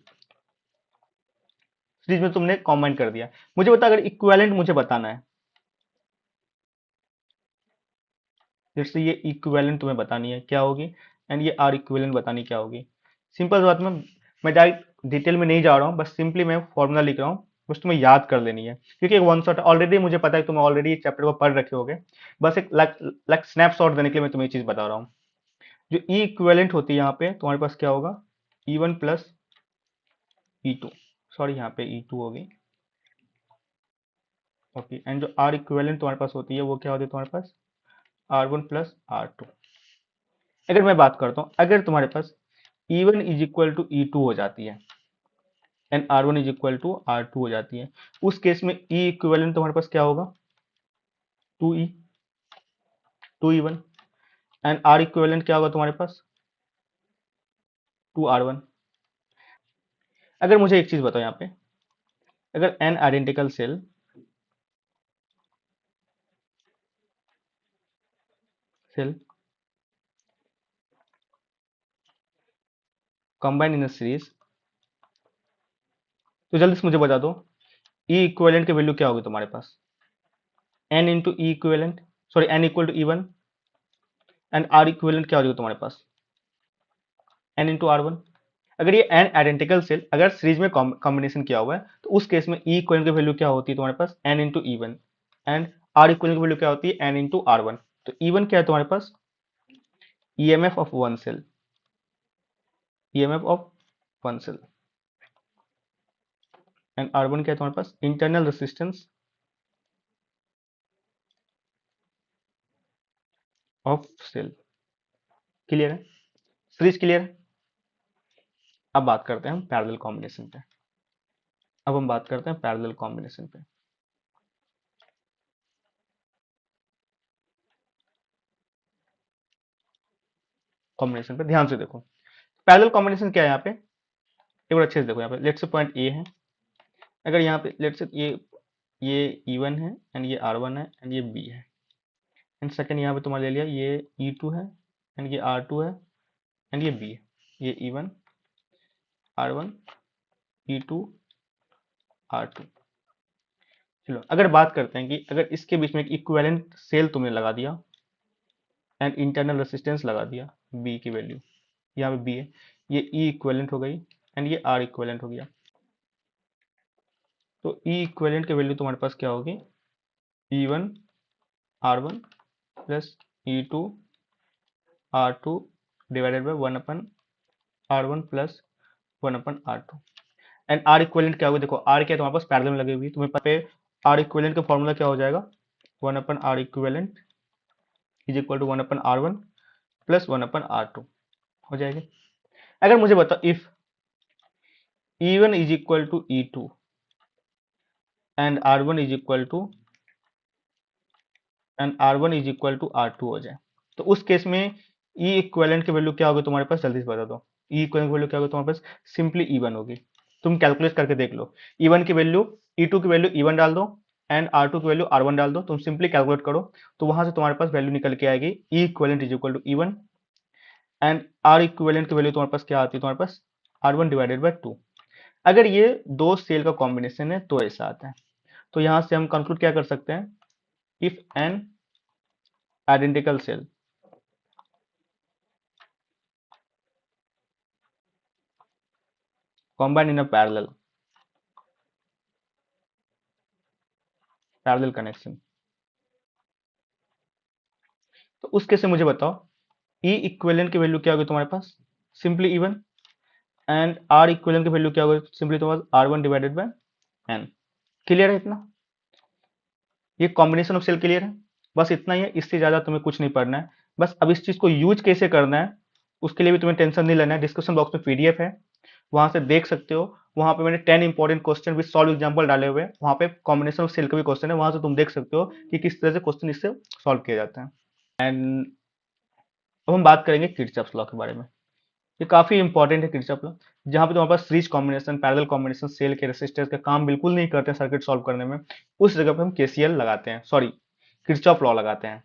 Speaker 1: सीरीज में तुमने कॉम्बाइन कर दिया। मुझे बता, अगर इक्विवेलेंट मुझे बताना है, जैसे ये इक्विवेलेंट तुम्हें बतानी है क्या होगी, एंड ये आर इक्विवेलेंट बतानी क्या होगी। सिंपल बात में, मैं डायरेक्ट डिटेल में नहीं जा रहा हूँ, बस सिंपली मैं फॉर्मूला लिख रहा हूँ, बस तुम्हें याद कर लेनी है, क्योंकि एक वन शॉट ऑलरेडी मुझे पता है तुम ऑलरेडी चैप्टर को पढ़ रखे होगे, बस एक लाइक स्नैपशॉट देने के लिए मैं तुम्हें ये चीज बता रहा हूँ। जो ई इक्विवेलेंट होती है यहाँ पे तुम्हारे पास क्या होगा, E1 प्लस E2, सॉरी यहाँ पे E2 होगी, ओके, एंड जो आर इक्विवेलेंट तुम्हारे पास होती है वो क्या होती है तुम्हारे पास, R1 प्लस R2। अगर मैं बात करता हूँ, अगर तुम्हारे पास E1 is equal to E2 हो जाती है and R1 is equal to R2 हो जाती है, उस केस में ई इक्विवेलेंट तुम्हारे पास क्या होगा, 2E, 2E1, and R equivalent क्या होगा तुम्हारे पास, 2R1। अगर मुझे एक चीज बताओ यहाँ पे, अगर N identical cell combine in series, तो जल्दी से मुझे बता दो, ई इक्विवेलेंट की वैल्यू क्या होगी तुम्हारे पास, n into e equivalent, sorry n equal to E1, and R equivalent क्या हो जाएगा तुम्हारे पास, एन इंटू R1। अगर ये एन आइडेंटिकल सेल अगर सीरीज में कॉम्बिनेशन किया हुआ है, तो उस केस में ई इक्विवेलेंट की वैल्यू क्या होती है तुम्हारे पास, n into E1, and R equivalent की वैल्यू क्या होती है, एन इंटू R1। तो E1 क्या है तुम्हारे पास, EMF of one cell, EMF of 1 cell. And R1 क्या है तुम्हारे पास? Internal resistance of cell. Clear है? सीरीज क्लियर है? अब बात करते हैं हम पैरेलल कॉम्बिनेशन पे। अब हम बात करते हैं पैरेलल कॉम्बिनेशन पे। कॉम्बिनेशन पे ध्यान से देखो। पैरेलल कॉम्बिनेशन क्या है यहाँ पे, एक बार अच्छे से देखो। यहाँ पे लेट्स से पॉइंट ए है, अगर यहाँ पे लेट्स से ये E1 है एंड ये R1 है एंड ये B है, एंड सेकंड यहाँ पे तुम्हारा ले लिया ये E2 है एंड ये R2 है एंड ये B है, ये E1 R1 E2 R2। चलो अगर बात करते हैं कि अगर इसके बीच में एक इक्विवेलेंट सेल तुमने लगा दिया एंड इंटरनल रेसिस्टेंस लगा दिया B की वैल्यू, यहाँ पे B है, ये E इक्विवेलेंट हो गई एंड ये R इक्विवेलेंट हो गया। तो E इक्विवेलेंट की वैल्यू तुम्हारे पास क्या होगी? E1 R1 plus E2 R2 divided bye 1 upon R1 plus 1 upon R2। And R equivalent क्या होगा? देखो R क्या है तुम्हारे पास पैरेलल में लगी हुई, तुम्हें पता है R इक्विवेलेंट का फॉर्मूला क्या हो जाएगा? 1 upon R equivalent is equal to 1 upon R1 plus 1 upon R2 हो जाएगी। अगर मुझे बताओ if E1 is equal to E2 and R1 is equal to R2 हो जाए, तो उस केस में E इक्विवेलेंट की वैल्यू क्या होगी तुम्हारे पास? जल्दी से बता दो। E इक्विवेलेंट की वैल्यू क्या होगी तुम्हारे पास? सिंपली E1 होगी। तुम कैलकुलेट करके देख लो, E1 की वैल्यू E2 की वैल्यू E1 डाल दो एंड R2 की वैल्यू R1 डाल दो, तुम सिंपली कैलकुलेट करो तो वहां से तुम्हारे पास वैल्यू निकल के आएगी E equivalent is equal to E1 and R equivalent की वैल्यू तुम्हारे पास क्या आती है? तुम्हारे पास R1 डिवाइडेड बाय 2। अगर ये दो सेल का कॉम्बिनेशन है तो ऐसा आता है। तो यहां से हम कंक्लूड क्या कर सकते हैं? If N identical cell combined in a parallel connection, तो उस केस में मुझे बताओ E इक्विवेलेंट की वैल्यू क्या होगी तुम्हारे पास? Simply E1 and R equivalent की वैल्यू क्या होगी? सिंपली तुम्हारे पास R1 डिवाइडेड बाय N। क्लियर है इतना? ये कॉम्बिनेशन ऑफ सेल क्लियर है? बस इतना ही है, इससे ज्यादा तुम्हें कुछ नहीं पढ़ना है। बस अब इस चीज को यूज कैसे करना है उसके लिए भी तुम्हें टेंशन नहीं लेना है। डिस्क्रिप्शन बॉक्स में PDF है, वहां से देख सकते हो। वहां पे मैंने 10 important question with solve example डाले हुए हैं। वहां पे कॉम्बिनेशन ऑफ सेल का भी क्वेश्चन है, वहां से तुम देख सकते हो कि किस तरह से क्वेश्चन इससे सॉल्व किया जाता है। एंड अब हम बात करेंगे किरचॉफ्स लॉ के बारे में। ये काफी इंपॉर्टेंट है किरचॉफ लॉ, जहां पे तुम्हारे पास series combination parallel combination cell के रेसिस्टर्स का काम बिल्कुल नहीं करते हैं सर्किट सॉल्व करने में, उस जगह पे हम KCL लगाते हैं, सॉरी किरचॉफ लॉ लगाते हैं।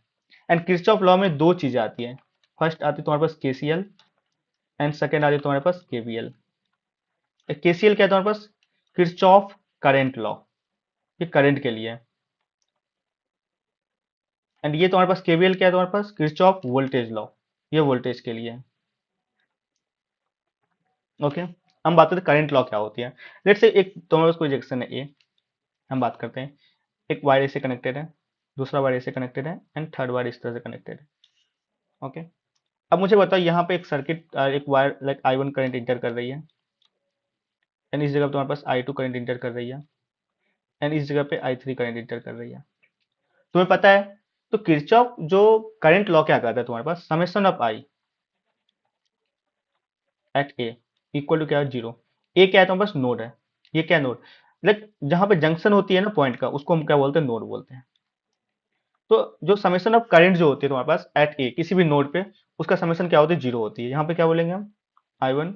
Speaker 1: एंड किरचॉफ लॉ में दो चीजें आती हैं, फर्स्ट आती है तुम्हारे पास KCL एंड सेकेंड आती है तुम्हारे पास KVL। KCL क्या है तुम्हारे पास? किरचॉफ करंट लॉ, ये करंट के लिए है। एंड ये तुम्हारे पास KVL क्या है तुम्हारे पास? किरचॉफ वोल्टेज लॉ, ये वोल्टेज के लिए है। ओके, हम बात करते हैं करंट लॉ क्या होती है। लेट्स से एक तुम्हारे पास कोई जंक्शन है A, हम बात करते हैं एक वायर से कनेक्टेड है, दूसरा वायर से कनेक्टेड है एंड थर्ड वायर इस तरह से कनेक्टेड है। ओके, अब मुझे बताओ यहाँ पे एक सर्किट एक wire like I1 current enter कर रही है एंड इस जगह पे तुम्हारे पास I2 करंट इंटर कर रही है एंड इस जगह पे I3 करंट इंटर कर रही है। तुम्हें पता है तो किरचॉफ जो करंट लॉ क्या कहता है तुम्हारे पास? Summation of I at A equal to क्या है? 0। A क्या है तुम्हारे पास? नोड है। ये क्या नोड? लाइक जहां पे जंक्शन होती है ना पॉइंट का, उसको हम क्या बोलते हैं? नोड बोलते हैं। तो जो समेशन ऑफ करंट जो होती है तुम्हारे पास एट A किसी भी नोड पे, उसका समेशन क्या होती है? 0 होती है। यहाँ पे क्या बोलेंगे हम? I1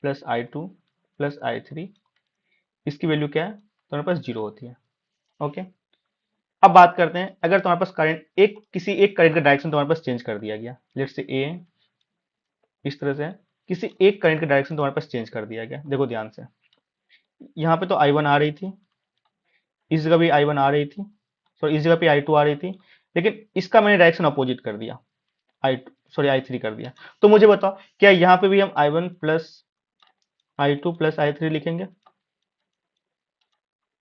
Speaker 1: plus I2 plus I3, इसकी वैल्यू क्या है? तुम्हारे पास 0 होती है। ओके, अब बात करते हैं अगर तुम्हारे पास करंट किसी एक करंट का डायरेक्शन तुम्हारे पास चेंज कर दिया गया, लेट्स से A इस तरह से किसी एक करंट का डायरेक्शन तुम्हारे पास चेंज कर दिया गया। देखो ध्यान से, यहाँ पे तो I1 आ रही थी, इस जगह भी I1 आ रही थी, सॉरी इस जगह पे I2 आ रही थी, लेकिन इसका मैंने डायरेक्शन अपोजिट कर दिया, I3 कर दिया। तो मुझे बताओ क्या यहाँ पे भी हम I1 plus I2 plus I3 लिखेंगे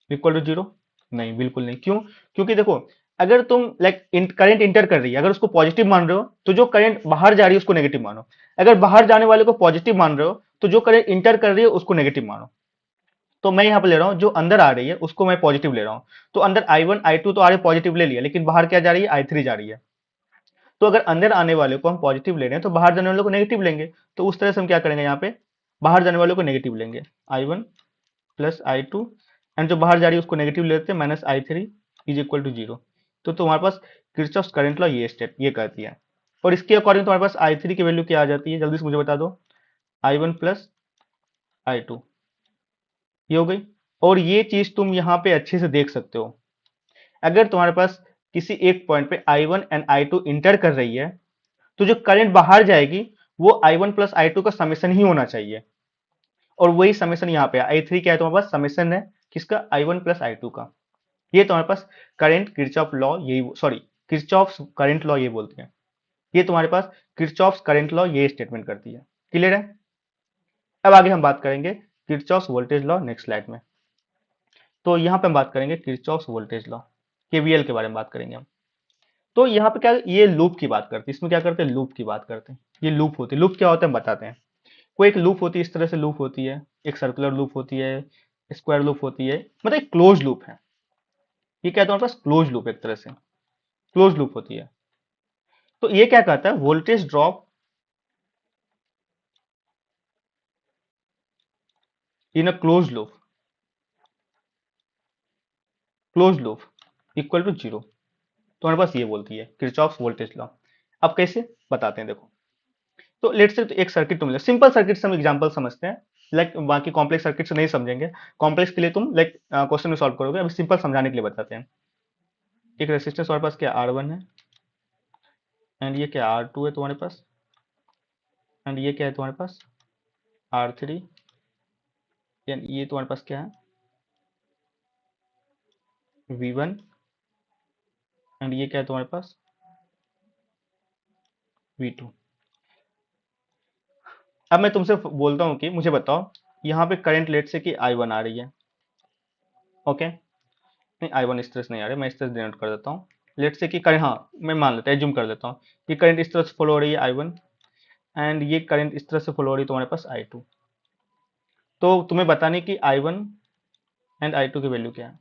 Speaker 1: इक्वल टू 0? नहीं, बिल्कुल नहीं। क्यों? क्योंकि देखो अगर तुम लाइक करंट इंटर कर रही है, अगर उसको पॉजिटिव मान रहे हो तो जो करंट बाहर जा रही है उसको नेगेटिव मानो। अगर बाहर जाने वाले को पॉजिटिव मान रहे हो तो जो करंट इंटर कर रही है उसको नेगेटिव मानो। तो मैं यहाँ पे ले रहा हूँ जो अंदर आ रही है उसको मैं पॉजिटिव ले रहा हूँ। तो अंदर I1 I2 तो आ रही पॉजिटिव ले लिया, लेकिन बाहर क्या जा रही है, I3 जा रही है। तो अगर अंदर आने वाले को हम पॉजिटिव ले रहे हैं तो बाहर जाने वाले को नेगेटिव लेंगे। तो उस तरह से हम क्या करेंगे, यहाँ पे बाहर जाने वाले को नेगेटिव लेंगे, I1 प्लस I2, एंड जो बाहर जा रही है उसको नेगेटिव लेते हैं, minus I3 is equal to 0। तो तुम्हारे पास किरचॉफ करंट लॉ ये स्टेप ये कहती है। और इसके अकॉर्डिंग तुम्हारे पास I3 की वैल्यू क्या आ जाती है, जल्दी से मुझे बता दो। I1 प्लस I2, ये हो गई। और ये चीज तुम यहाँ पे अच्छे से देख सकते हो, अगर तुम्हारे पास किसी एक पॉइंट पे I1 एंड I2 इंटर कर रही है तो जो करंट बाहर जाएगी वो I1 प्लस I2 का समेशन ही होना चाहिए। और वही समेशन यहाँ पे I3 क्या है, तुम्हारे पास समेशन है किसका, I1 प्लस I2 का। ये तुम्हारे पास करंट किरचॉफ लॉ, यही सॉरी किरचॉफ करंट लॉ ये बोलते हैं। ये तुम्हारे पास किरचॉफ करंट लॉ ये स्टेटमेंट करती है। क्लियर है? अब आगे हम बात करेंगे Kirchhoff voltage law next slide में। तो यहाँ पे हम बात करेंगे किरचॉफ वोल्टेज लॉ, केवीएल के बारे में बात करेंगे हम। तो यहाँ पे क्या, ये लूप की बात करते हैं, इसमें क्या करते हैं, लूप की बात करते हैं। ये लूप होती है, लूप क्या होता है बताते हैं। कोई एक लूप होती है, इस तरह से लूप होती है, एक सर्कुलर लूप होती है, स्क्वायर लूप होती है, मतलब एक क्लोज लूप है। ये क्या है तुम्हारे पास, क्लोज लूप, एक तरह से क्लोज लूप होती है। तो ये क्या कहता है, voltage drop in a close loop equal to 0। तुम्हारे पास ये बोलती है किरचॉफ वोल्टेज लॉ। अब कैसे बताते हैं, देखो। तो लेट्स से एक सर्किट तुम ले, सिंपल सर्किट से हम एग्जांपल समझते हैं, लाइक बाकी कॉम्प्लेक्स सर्किट से नहीं समझेंगे। कॉम्प्लेक्स के लिए तुम लाइक क्वेश्चन में सॉल्व करोगे, अभी सिंपल समझाने के लिए बताते हैं। एक रेसिस्टेंस हमारे पास क्या R1 है, एंड ये क्या R2 है तुम्हारे पास, एंड ये क्या है तुम्हारे पास R3, एंड ये तुम्हारे पास क्या है V1, एंड ये क्या है तुम्हारे पास V2। अब मैं तुमसे बोलता हूँ कि मुझे बताओ, यहाँ पे करंट लेट से कि I1 आ रही है, ओके। नहीं, I1 इस तरह से नहीं आ रही, मैं इस तरह से डिनोट कर देता हूँ। लेट से कि करंट, हाँ मैं मान लेता हूँ, एज्यूम कर लेता हूँ कि करंट इस तरह से फॉलो हो रही है I1, एंड ये करंट इस तरह से फॉलो हो रही है तुम्हारे पास I2। तो तुम्हें बताने की I1 एंड I2 की वैल्यू क्या है।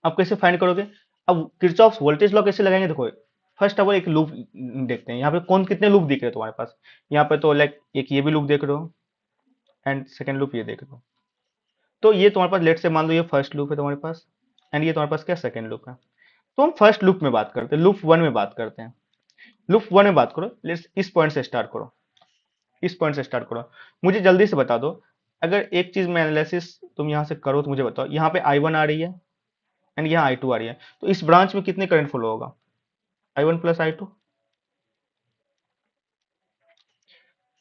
Speaker 1: अब कैसे फाइंड करोगे, अब किरचॉफ वोल्टेज लॉ कैसे लगाएंगे, देखो। फर्स्ट ऑफ ऑल एक लूप देखते हैं, यहाँ पे कौन कितने लूप दिख रहे हैं तुम्हारे पास। यहाँ पे तो लाइक एक ये भी लूप देख रहे हो, एंड सेकंड लूप ये देख रहे हो। तो ये तुम्हारे पास लेट से मान लो ये फर्स्ट लूप है तुम्हारे पास, एंड ये तुम्हारे पास क्या सेकंड लूप है। तो हम फर्स्ट लूप में बात करते हैं, लूप वन में बात करते हैं। लूप वन में बात करो, लेट्स इस पॉइंट से स्टार्ट करो, इस पॉइंट से स्टार्ट करो। मुझे जल्दी से बता दो, अगर एक चीज में एनालिसिस तुम यहाँ से करो तो मुझे बताओ, यहाँ पे I1 आ रही है एंड यहाँ I2 आ रही है, तो इस ब्रांच में कितने करंट फ्लो होगा, I1 प्लस I2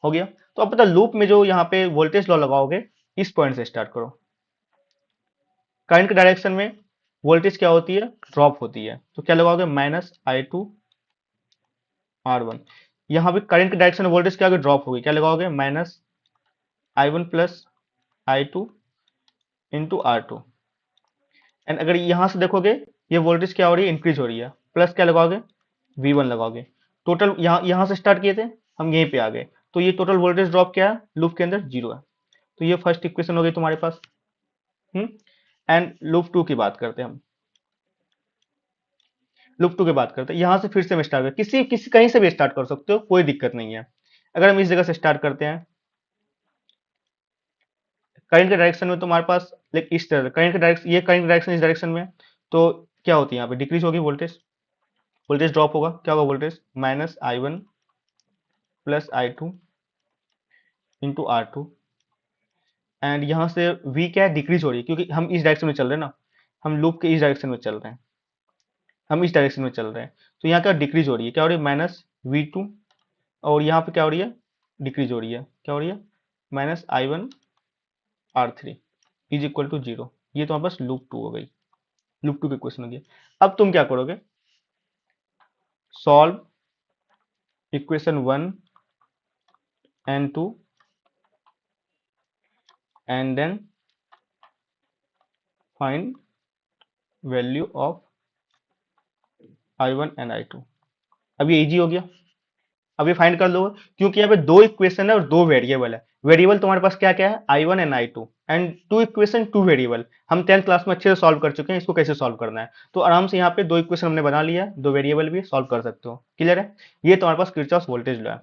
Speaker 1: हो गया। तो अब पता लूप में जो यहाँ पे वोल्टेज लॉ लगाओगे, इस पॉइंट से स्टार्ट करो। करंट के डायरेक्शन में वोल्टेज क्या होती है, ड्रॉप होती है, तो क्या लगाओगे, -I2 R1। यहाँ पे करंट के डायरेक्शन में वोल्टेज क्या होगी, ड्रॉप होगी, क्या लगाओगे, -I1 plus I2 into R2। And अगर यहां से देखोगे, ये वोल्टेज क्या हो रही है, इंक्रीज हो रही है, प्लस क्या लगाओगे, V1 लगाओगे। टोटल यहाँ यहाँ से स्टार्ट किए थे, हम यहीं पे आ गए, तो ये टोटल वोल्टेज ड्रॉप क्या है, लूप के अंदर 0 है। तो ये फर्स्ट इक्वेशन हो गई तुम्हारे पास। हम्म एंड लूप टू की बात करते हैं हम, लूप टू की बात करते हैं। यहां से फिर से हम स्टार्ट करते, किसी किसी कहीं से भी स्टार्ट कर सकते हो, कोई दिक्कत नहीं है। अगर हम इस जगह से स्टार्ट करते हैं, करंट के डायरेक्शन में तुम्हारे पास लाइक इस तरह करंट के डायरेक्शन, ये करंट डायरेक्शन इस डायरेक्शन में, तो क्या होती है यहाँ पे, डिक्रीज होगी वोल्टेज, वोल्टेज ड्रॉप होगा, क्या होगा voltage, -I1 plus I2 into R2। And यहाँ से V क्या है, डिक्रीज हो रही है, क्योंकि हम इस डायरेक्शन में चल रहे हैं ना, हम लूप के इस डायरेक्शन में चल रहे हैं, हम इस डायरेक्शन में चल रहे हैं। तो यहाँ क्या डिक्रीज हो रही है, क्या हो रही है, -V2। और यहाँ पे क्या हो रही है, डिक्रीज हो रही है, क्या हो रही है, -I1 R3 is equal to 0। ये तो बस लूप टू हो गई, लूप टू की क्वेश्चन हो गया। अब तुम क्या करोगे, solve equation 1 and 2, and then find value of I1 and I2। अब ये इजी हो गया, अब ये फाइंड कर लो, क्योंकि यहाँ पे दो इक्वेशन है और दो वेरिएबल है। वेरिएबल तुम्हारे पास क्या क्या है, I1 and I2 and two equation two variable. हम 10th क्लास में अच्छे से सॉल्व कर चुके हैं इसको कैसे सॉल्व करना है। तो आराम से यहाँ पे दो इक्वेशन हमने बना लिया, दो वेरिएबल भी सॉल्व कर सकते हो। क्लियर है, ये तुम्हारे पास किरचॉफ वोल्टेज लॉ है।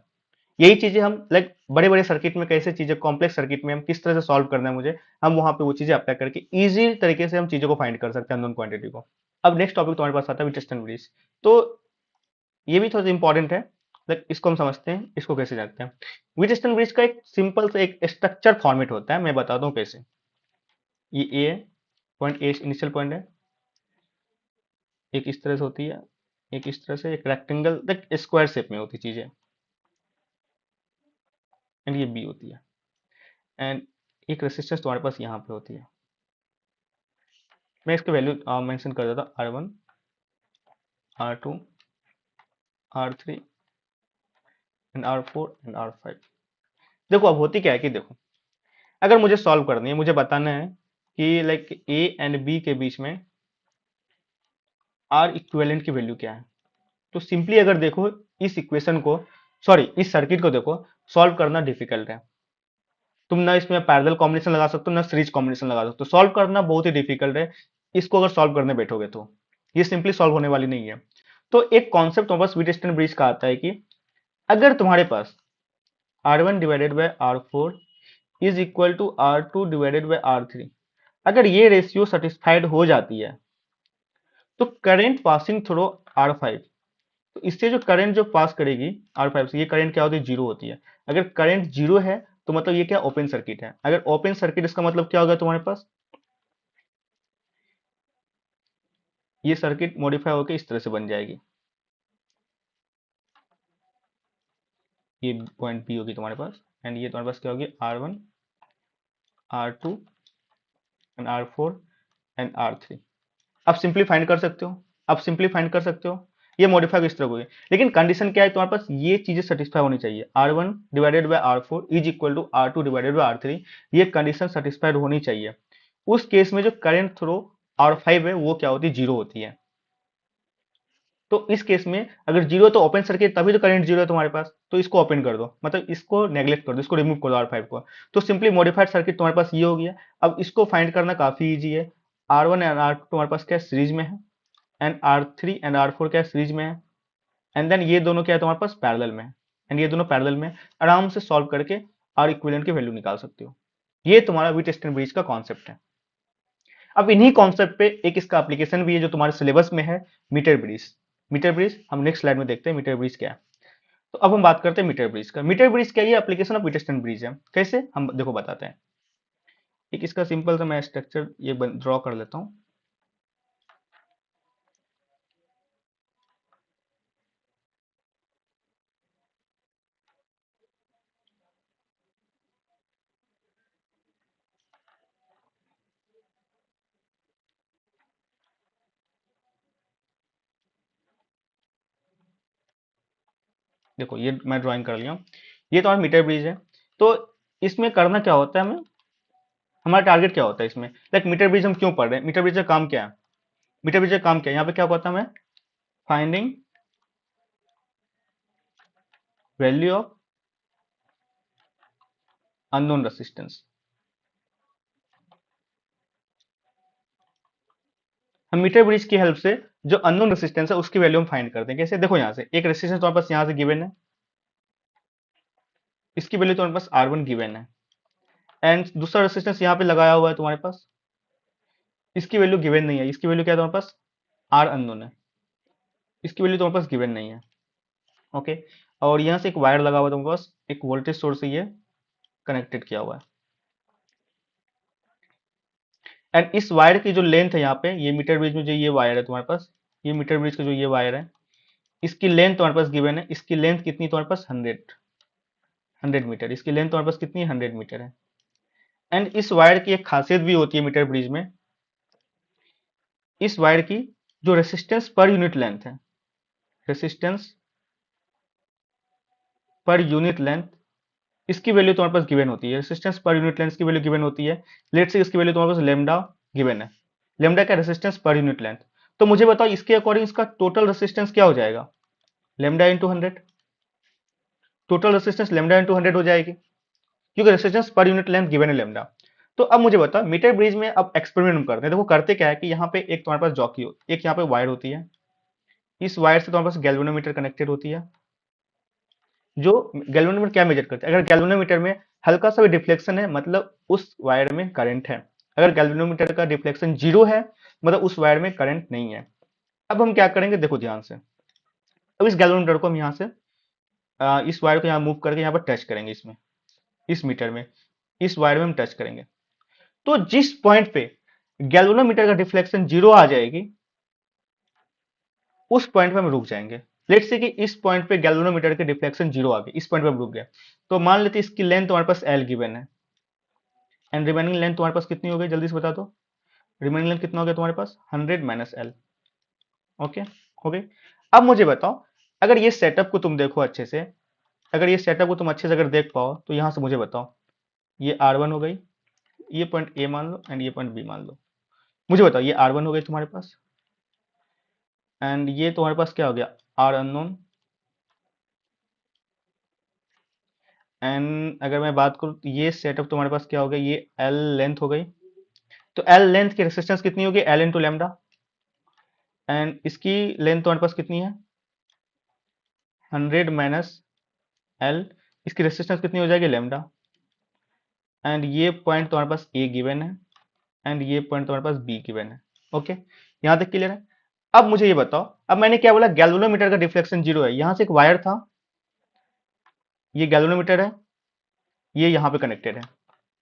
Speaker 1: यही चीजें हम लाइक बड़े बड़े सर्किट में कैसे चीजें, कॉम्प्लेक्स सर्किट में हम किस तरह से सॉल्व करना है मुझे, हम वहां पे वो चीजें अप्लाई करके इजी तरीके से हम चीजों को फाइंड कर सकते हैं अननोन क्वांटिटी को। अब नेक्स्ट टॉपिक तुम्हारे पास आता है विटस्टन ब्रिज। तो ये भी थोड़ा इंपॉर्टेंट है, लाइक इसको हम समझते हैं, इसको कैसे जानते हैं। विटस्टन ब्रिज का एक सिंपल से एक स्ट्रक्चर फॉर्मेट होता है, मैं बताता हूँ कैसे। ये ए पॉइंट, ए इनिशियल पॉइंट है, एक इस तरह से होती है, एक इस तरह से, एक रेक्टेंगल लाइक स्क्वायर शेप में होती चीजें, एंड ये बी होती है, एंड एक रेसिस्टेंस तुम्हारे पास यहाँ पे होती है। मैं इसके वैल्यू मेंशन कर देता हूँ, R1 R2 R3 and R4 and R5। देखो अब होती क्या है कि देखो, अगर मुझे सॉल्व करनी है, मुझे बताना है कि लाइक ए एंड बी के बीच में आर इक्विवेलेंट की वैल्यू क्या है। तो सिंपली अगर देखो इस इक्वेशन को, सॉरी इस सर्किट को देखो, सॉल्व करना डिफिकल्ट है। तुम ना इसमें पैरेलल कॉम्बिनेशन लगा सकते हो ना सीरीज कॉम्बिनेशन लगा सकते हो, सॉल्व करना बहुत ही डिफिकल्ट है। इसको अगर सॉल्व करने बैठोगे तो ये सिंपली सॉल्व होने वाली नहीं है। तो एक कॉन्सेप्ट तुम्हारे पास व्हीटस्टोन ब्रिज का आता है कि अगर तुम्हारे पास R1 divided by R4 is equal to R2 divided by R3, अगर ये रेशियो सेटिस्फाइड हो जाती है तो करंट पासिंग थ्रू R5, तो इससे जो करंट जो पास करेगी R5 से, ये करंट क्या होती है, जीरो होती है। अगर करंट जीरो है तो मतलब ये क्या ओपन सर्किट है। अगर ओपन सर्किट इसका मतलब क्या होगा तुम्हारे पास, ये सर्किट मॉडिफाई होकर इस तरह से बन जाएगी, ये पॉइंट बी होगी तुम्हारे पास, एंड ये तुम्हारे पास क्या होगी, R1 R2 and R4 and R3। आप सिंपली फाइंड कर सकते हो, आप सिंपली फाइंड कर सकते हो, ये मॉडिफाई इस तरह होगी। लेकिन कंडीशन क्या है तुम्हारे पास, ये चीजें सेटिस्फाई होनी चाहिए, R1 divided by R4 is equal to R2 divided by R3, ये कंडीशन सेटिस्फाइड होनी चाहिए। उस केस में जो करंट थ्रू R5 है वो क्या होती है, जीरो होती है। तो इस केस में अगर जीरो तो ओपन सर्किट, तभी तो करंट जीरो है तुम्हारे पास, तो इसको ओपन कर दो, मतलब इसको नेग्लेक्ट कर दो, इसको रिमूव कर दो R5 को। तो सिंपली मॉडिफाइड सर्किट तुम्हारे पास ये हो गया। अब इसको फाइंड करना काफी इजी है। R1 एंड R2 तुम्हारे पास क्या सीरीज में है, एंड R3 एंड R4 क्या सीरीज में है, एंड देन ये दोनों क्या है तुम्हारे पास पैरेलल में है, एंड ये दोनों पैरेलल में। आराम से सॉल्व करके R इक्विवेलेंट की वैल्यू निकाल सकते हो। ये तुम्हारा व्हीटस्टोन ब्रिज का कॉन्सेप्ट है। अब इन्हीं कॉन्सेप्ट पे एक इसका एप्लीकेशन भी है जो तुम्हारे सिलेबस में है, मीटर ब्रिज। मीटर ब्रिज हम नेक्स्ट स्लाइड में देखते हैं मीटर ब्रिज क्या है। तो अब हम बात करते हैं मीटर ब्रिज का। मीटर ब्रिज क्या है, ये एप्लीकेशन ऑफ व्हीटस्टोन ब्रिज है। कैसे, हम देखो बताते हैं। एक इसका सिंपल सा मैं स्ट्रक्चर ये ड्रॉ कर लेता हूँ। देखो ये मैं ड्राइंग कर लिया हूँ, ये तो हमारा मीटर ब्रिज है। तो इसमें करना क्या होता है, हमें हमारा टारगेट क्या होता है इसमें, लाइक मीटर ब्रिज हम क्यों पढ़ रहे हैं, मीटर ब्रिज का काम क्या है। मीटर ब्रिज का काम क्या है, यहाँ पे क्या होता है, हमें finding value of unknown resistance. हम मीटर ब्रिज की हेल्प से जो अननोन रेसिस्टेंस है उसकी वैल्यू हम फाइंड करते हैं। कैसे, देखो यहाँ से एक रेसिस्टेंस तुम्हारे पास यहाँ से गिवन है, इसकी वैल्यू तुम्हारे पास R1 गिवन है, एंड दूसरा रेसिस्टेंस यहाँ पे लगाया हुआ है तुम्हारे पास, इसकी वैल्यू गिवन नहीं है, इसकी वैल्यू क्या है तुम्हारे पास, R अननोन है, इसकी वैल्यू तुम्हारे पास गिवन नहीं है। ओके, और यहाँ से एक वायर लगा हुआ है तुम्हारे पास, एक वोल्टेज सोर्स से ये कनेक्टेड किया हुआ है, एंड इस वायर की जो लेंथ है यहाँ पे, ये मीटर ब्रिज में जो ये वायर है तुम्हारे पास, ये मीटर ब्रिज का जो ये वायर है, इसकी लेंथ तुम्हारे पास गिवन है, इसकी लेंथ कितनी तुम्हारे पास 100 मीटर, इसकी लेंथ तुम्हारे पास कितनी है 100 मीटर है। एंड इस वायर की एक खासियत भी होती है मीटर ब्रिज में, इस वायर की जो रेसिस्टेंस पर यूनिट लेंथ है, रेसिस्टेंस पर यूनिट लेंथ, इसकी वैल्यू तुम्हारे पास गिवन होती है, रेसिस्टेंस पर यूनिट लेंथ की वैल्यू गिवन होती है। लेट से इसकी वैल्यू तुम्हारे पास लेमडा गिवन है, लेमडा का रेसिस्टेंस पर यूनिट लेंथ। तो मुझे बताओ इसके अकॉर्डिंग इसका टोटल रेसिस्टेंस क्या हो जाएगा, lambda into 100, total resistance lambda into 100 हो जाएगी। क्योंकि resistance per unit length given है लैम्डा। तो अब मुझे बता, मीटर ब्रिज में अब एक्सपेरिमेंट हम करते हैं। देखो करते क्या है कि यहाँ पे एक तुम्हारे पास जॉकी हो, एक यहाँ पे वायर होती है, इस वायर से तुम्हारे पास गैल्वेनोमीटर कनेक्टेड होती है, जो गैल्वेनोमीटर क्या मेजर करते हैं, अगर गैल्वेनोमीटर में हल्का सा भी डिफ्लेक्शन है मतलब उस वायर में करंट है, अगर गैल्वेनोमीटर का डिफ्लेक्शन 0 है मतलब उस वायर में करंट नहीं है। अब हम क्या करेंगे, देखो ध्यान से, अब इस गैल्वेनोमीटर को हम यहाँ से इस वायर को यहाँ मूव करके यहाँ पर टच करेंगे, इसमें इस मीटर में इस वायर में हम टच करेंगे, तो जिस पॉइंट पे गैल्वेनोमीटर का डिफ्लेक्शन 0 आ जाएगी उस पॉइंट पे हम रुक जाएंगे। लेट्स से कि इस पॉइंट पे गैल्वेनोमीटर के डिफ्लेक्शन 0 आ गई, इस पॉइंट पे हम रुक गए, तो मान लेते हैं इसकी लेंथ तुम्हारे पास एल गिवन है, एंड रिमेनिंग लेंथ तुम्हारे पास कितनी हो गई, जल्दी से बता दो, रिमेनिंग लेंथ कितना हो गया तुम्हारे पास, 100 माइनस एल। ओके, हो गई। अब मुझे बताओ, अगर ये सेटअप को तुम देखो अच्छे से, अगर ये सेटअप को तुम अच्छे से अगर देख पाओ तो यहां से मुझे बताओ, ये R1 हो गई, ये पॉइंट ए मान लो एंड ये पॉइंट बी मान लो। मुझे बताओ ये R1 हो गई तुम्हारे पास, एंड ये तुम्हारे पास क्या हो गया, आर अननोन, एंड अगर मैं बात करूं तो ये सेटअप तुम्हारे पास क्या हो गया, ये एल लेंथ हो गई। तो एल लेंथ की रेसिस्टेंस कितनी होगी, एल इंटू लेमडा, एंड इसकी लेंथ तुम्हारे पास कितनी है, 100 माइनस एल, इसकी रेसिस्टेंस कितनी हो जाएगी, लेमडा, एंड ये पॉइंट तुम्हारे पास ए गिवन है एंड ये पॉइंट तुम्हारे पास बी गिवन है। ओके, यहां तक क्लियर है। अब मुझे ये बताओ, अब मैंने क्या बोला, गैल्वेनोमीटर का डिफ्लेक्शन 0 है, यहां से एक वायर था, ये गैल्वेनोमीटर है, ये यहाँ पे कनेक्टेड है,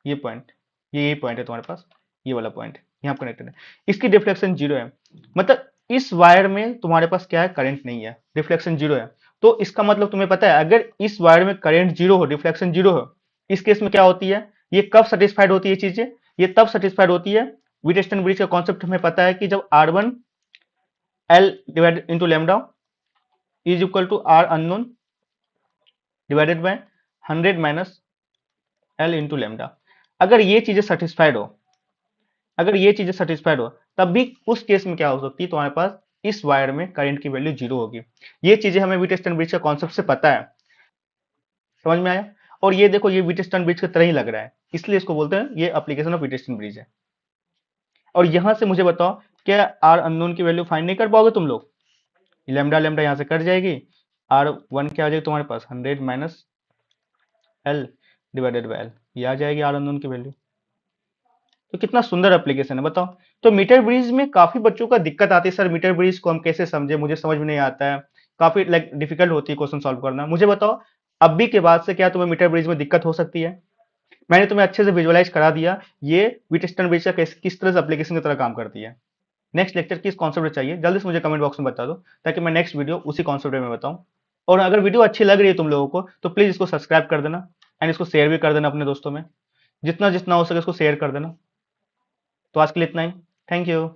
Speaker 1: ये पॉइंट, ये पॉइंट है तुम्हारे पास, ये वाला पॉइंट यहाँ पे कनेक्टेड है, इसकी डिफ्लेक्शन 0 है, मतलब इस वायर में तुम्हारे पास क्या है, करंट नहीं है, डिफ्लेक्शन 0 है। तो इसका मतलब तुम्हें पता है, अगर इस वायर में करंट 0 हो, डिफ्लेक्शन 0 हो, इस केस में क्या होती है, ये कब सेटिस्फाइड होती है चीजें, ये तब सेटिस्फाइड होती है, व्हीटस्टोन ब्रिज का कॉन्सेप्ट हमें पता है कि जब R1 L divided into lambda is equal to R unknown divided by 100 minus L into lambda. अगर ये चीजें सेटिस्फाइड हो, अगर ये चीजें सेटिस्फाइड हो, तब भी उस केस में क्या हो सकती है, तुम्हारे पास इस वायर में करंट की वैल्यू 0 होगी। ये चीजें हमें व्हीटस्टोन ब्रिज का कॉन्सेप्ट से पता है, समझ में आया। और ये देखो, ये व्हीटस्टोन ब्रिज की तरह ही लग रहा है, इसलिए इसको बोलते हैं ये एप्लीकेशन ऑफ व्हीटस्टोन ब्रिज है। और यहां से मुझे बताओ, क्या आर अननोन की वैल्यू फाइंड नहीं कर पाओगे तुम लोग, लेमडा लेमडा यहां से कट जाएगी, R1 क्या आ जाएगी तुम्हारे पास, 100 minus L divided by L, ये आ जाएगी आर अननोन की वैल्यू। तो कितना सुंदर एप्लीकेशन है बताओ। तो मीटर ब्रिज में काफी बच्चों का दिक्कत आती है, सर मीटर ब्रिज को हम कैसे समझे, मुझे समझ में नहीं आता है, काफी लाइक डिफिकल्ट होती है क्वेश्चन सॉल्व करना। मुझे बताओ, अभी के बाद से क्या तुम्हें मीटर ब्रिज में दिक्कत हो सकती है, मैंने तुम्हें अच्छे से विजुअलाइज करा दिया ये व्हीटस्टोन ब्रिज का किस तरह से एप्लीकेशन की तरह काम करती है। नेक्स्ट लेक्चर किस कॉन्सेप्ट चाहिए जल्दी से मुझे कमेंट बॉक्स में बता दो, ताकि मैं नेक्स्ट वीडियो उसी कॉन्सेप्ट में बताऊं। और अगर वीडियो अच्छी लग रही है तुम लोगों को तो प्लीज इसको सब्सक्राइब कर देना, एंड इसको शेयर भी कर देना अपने दोस्तों में, जितना जितना हो सके इसको शेयर कर देना। तो आज के लिए इतना ही, थैंक यू।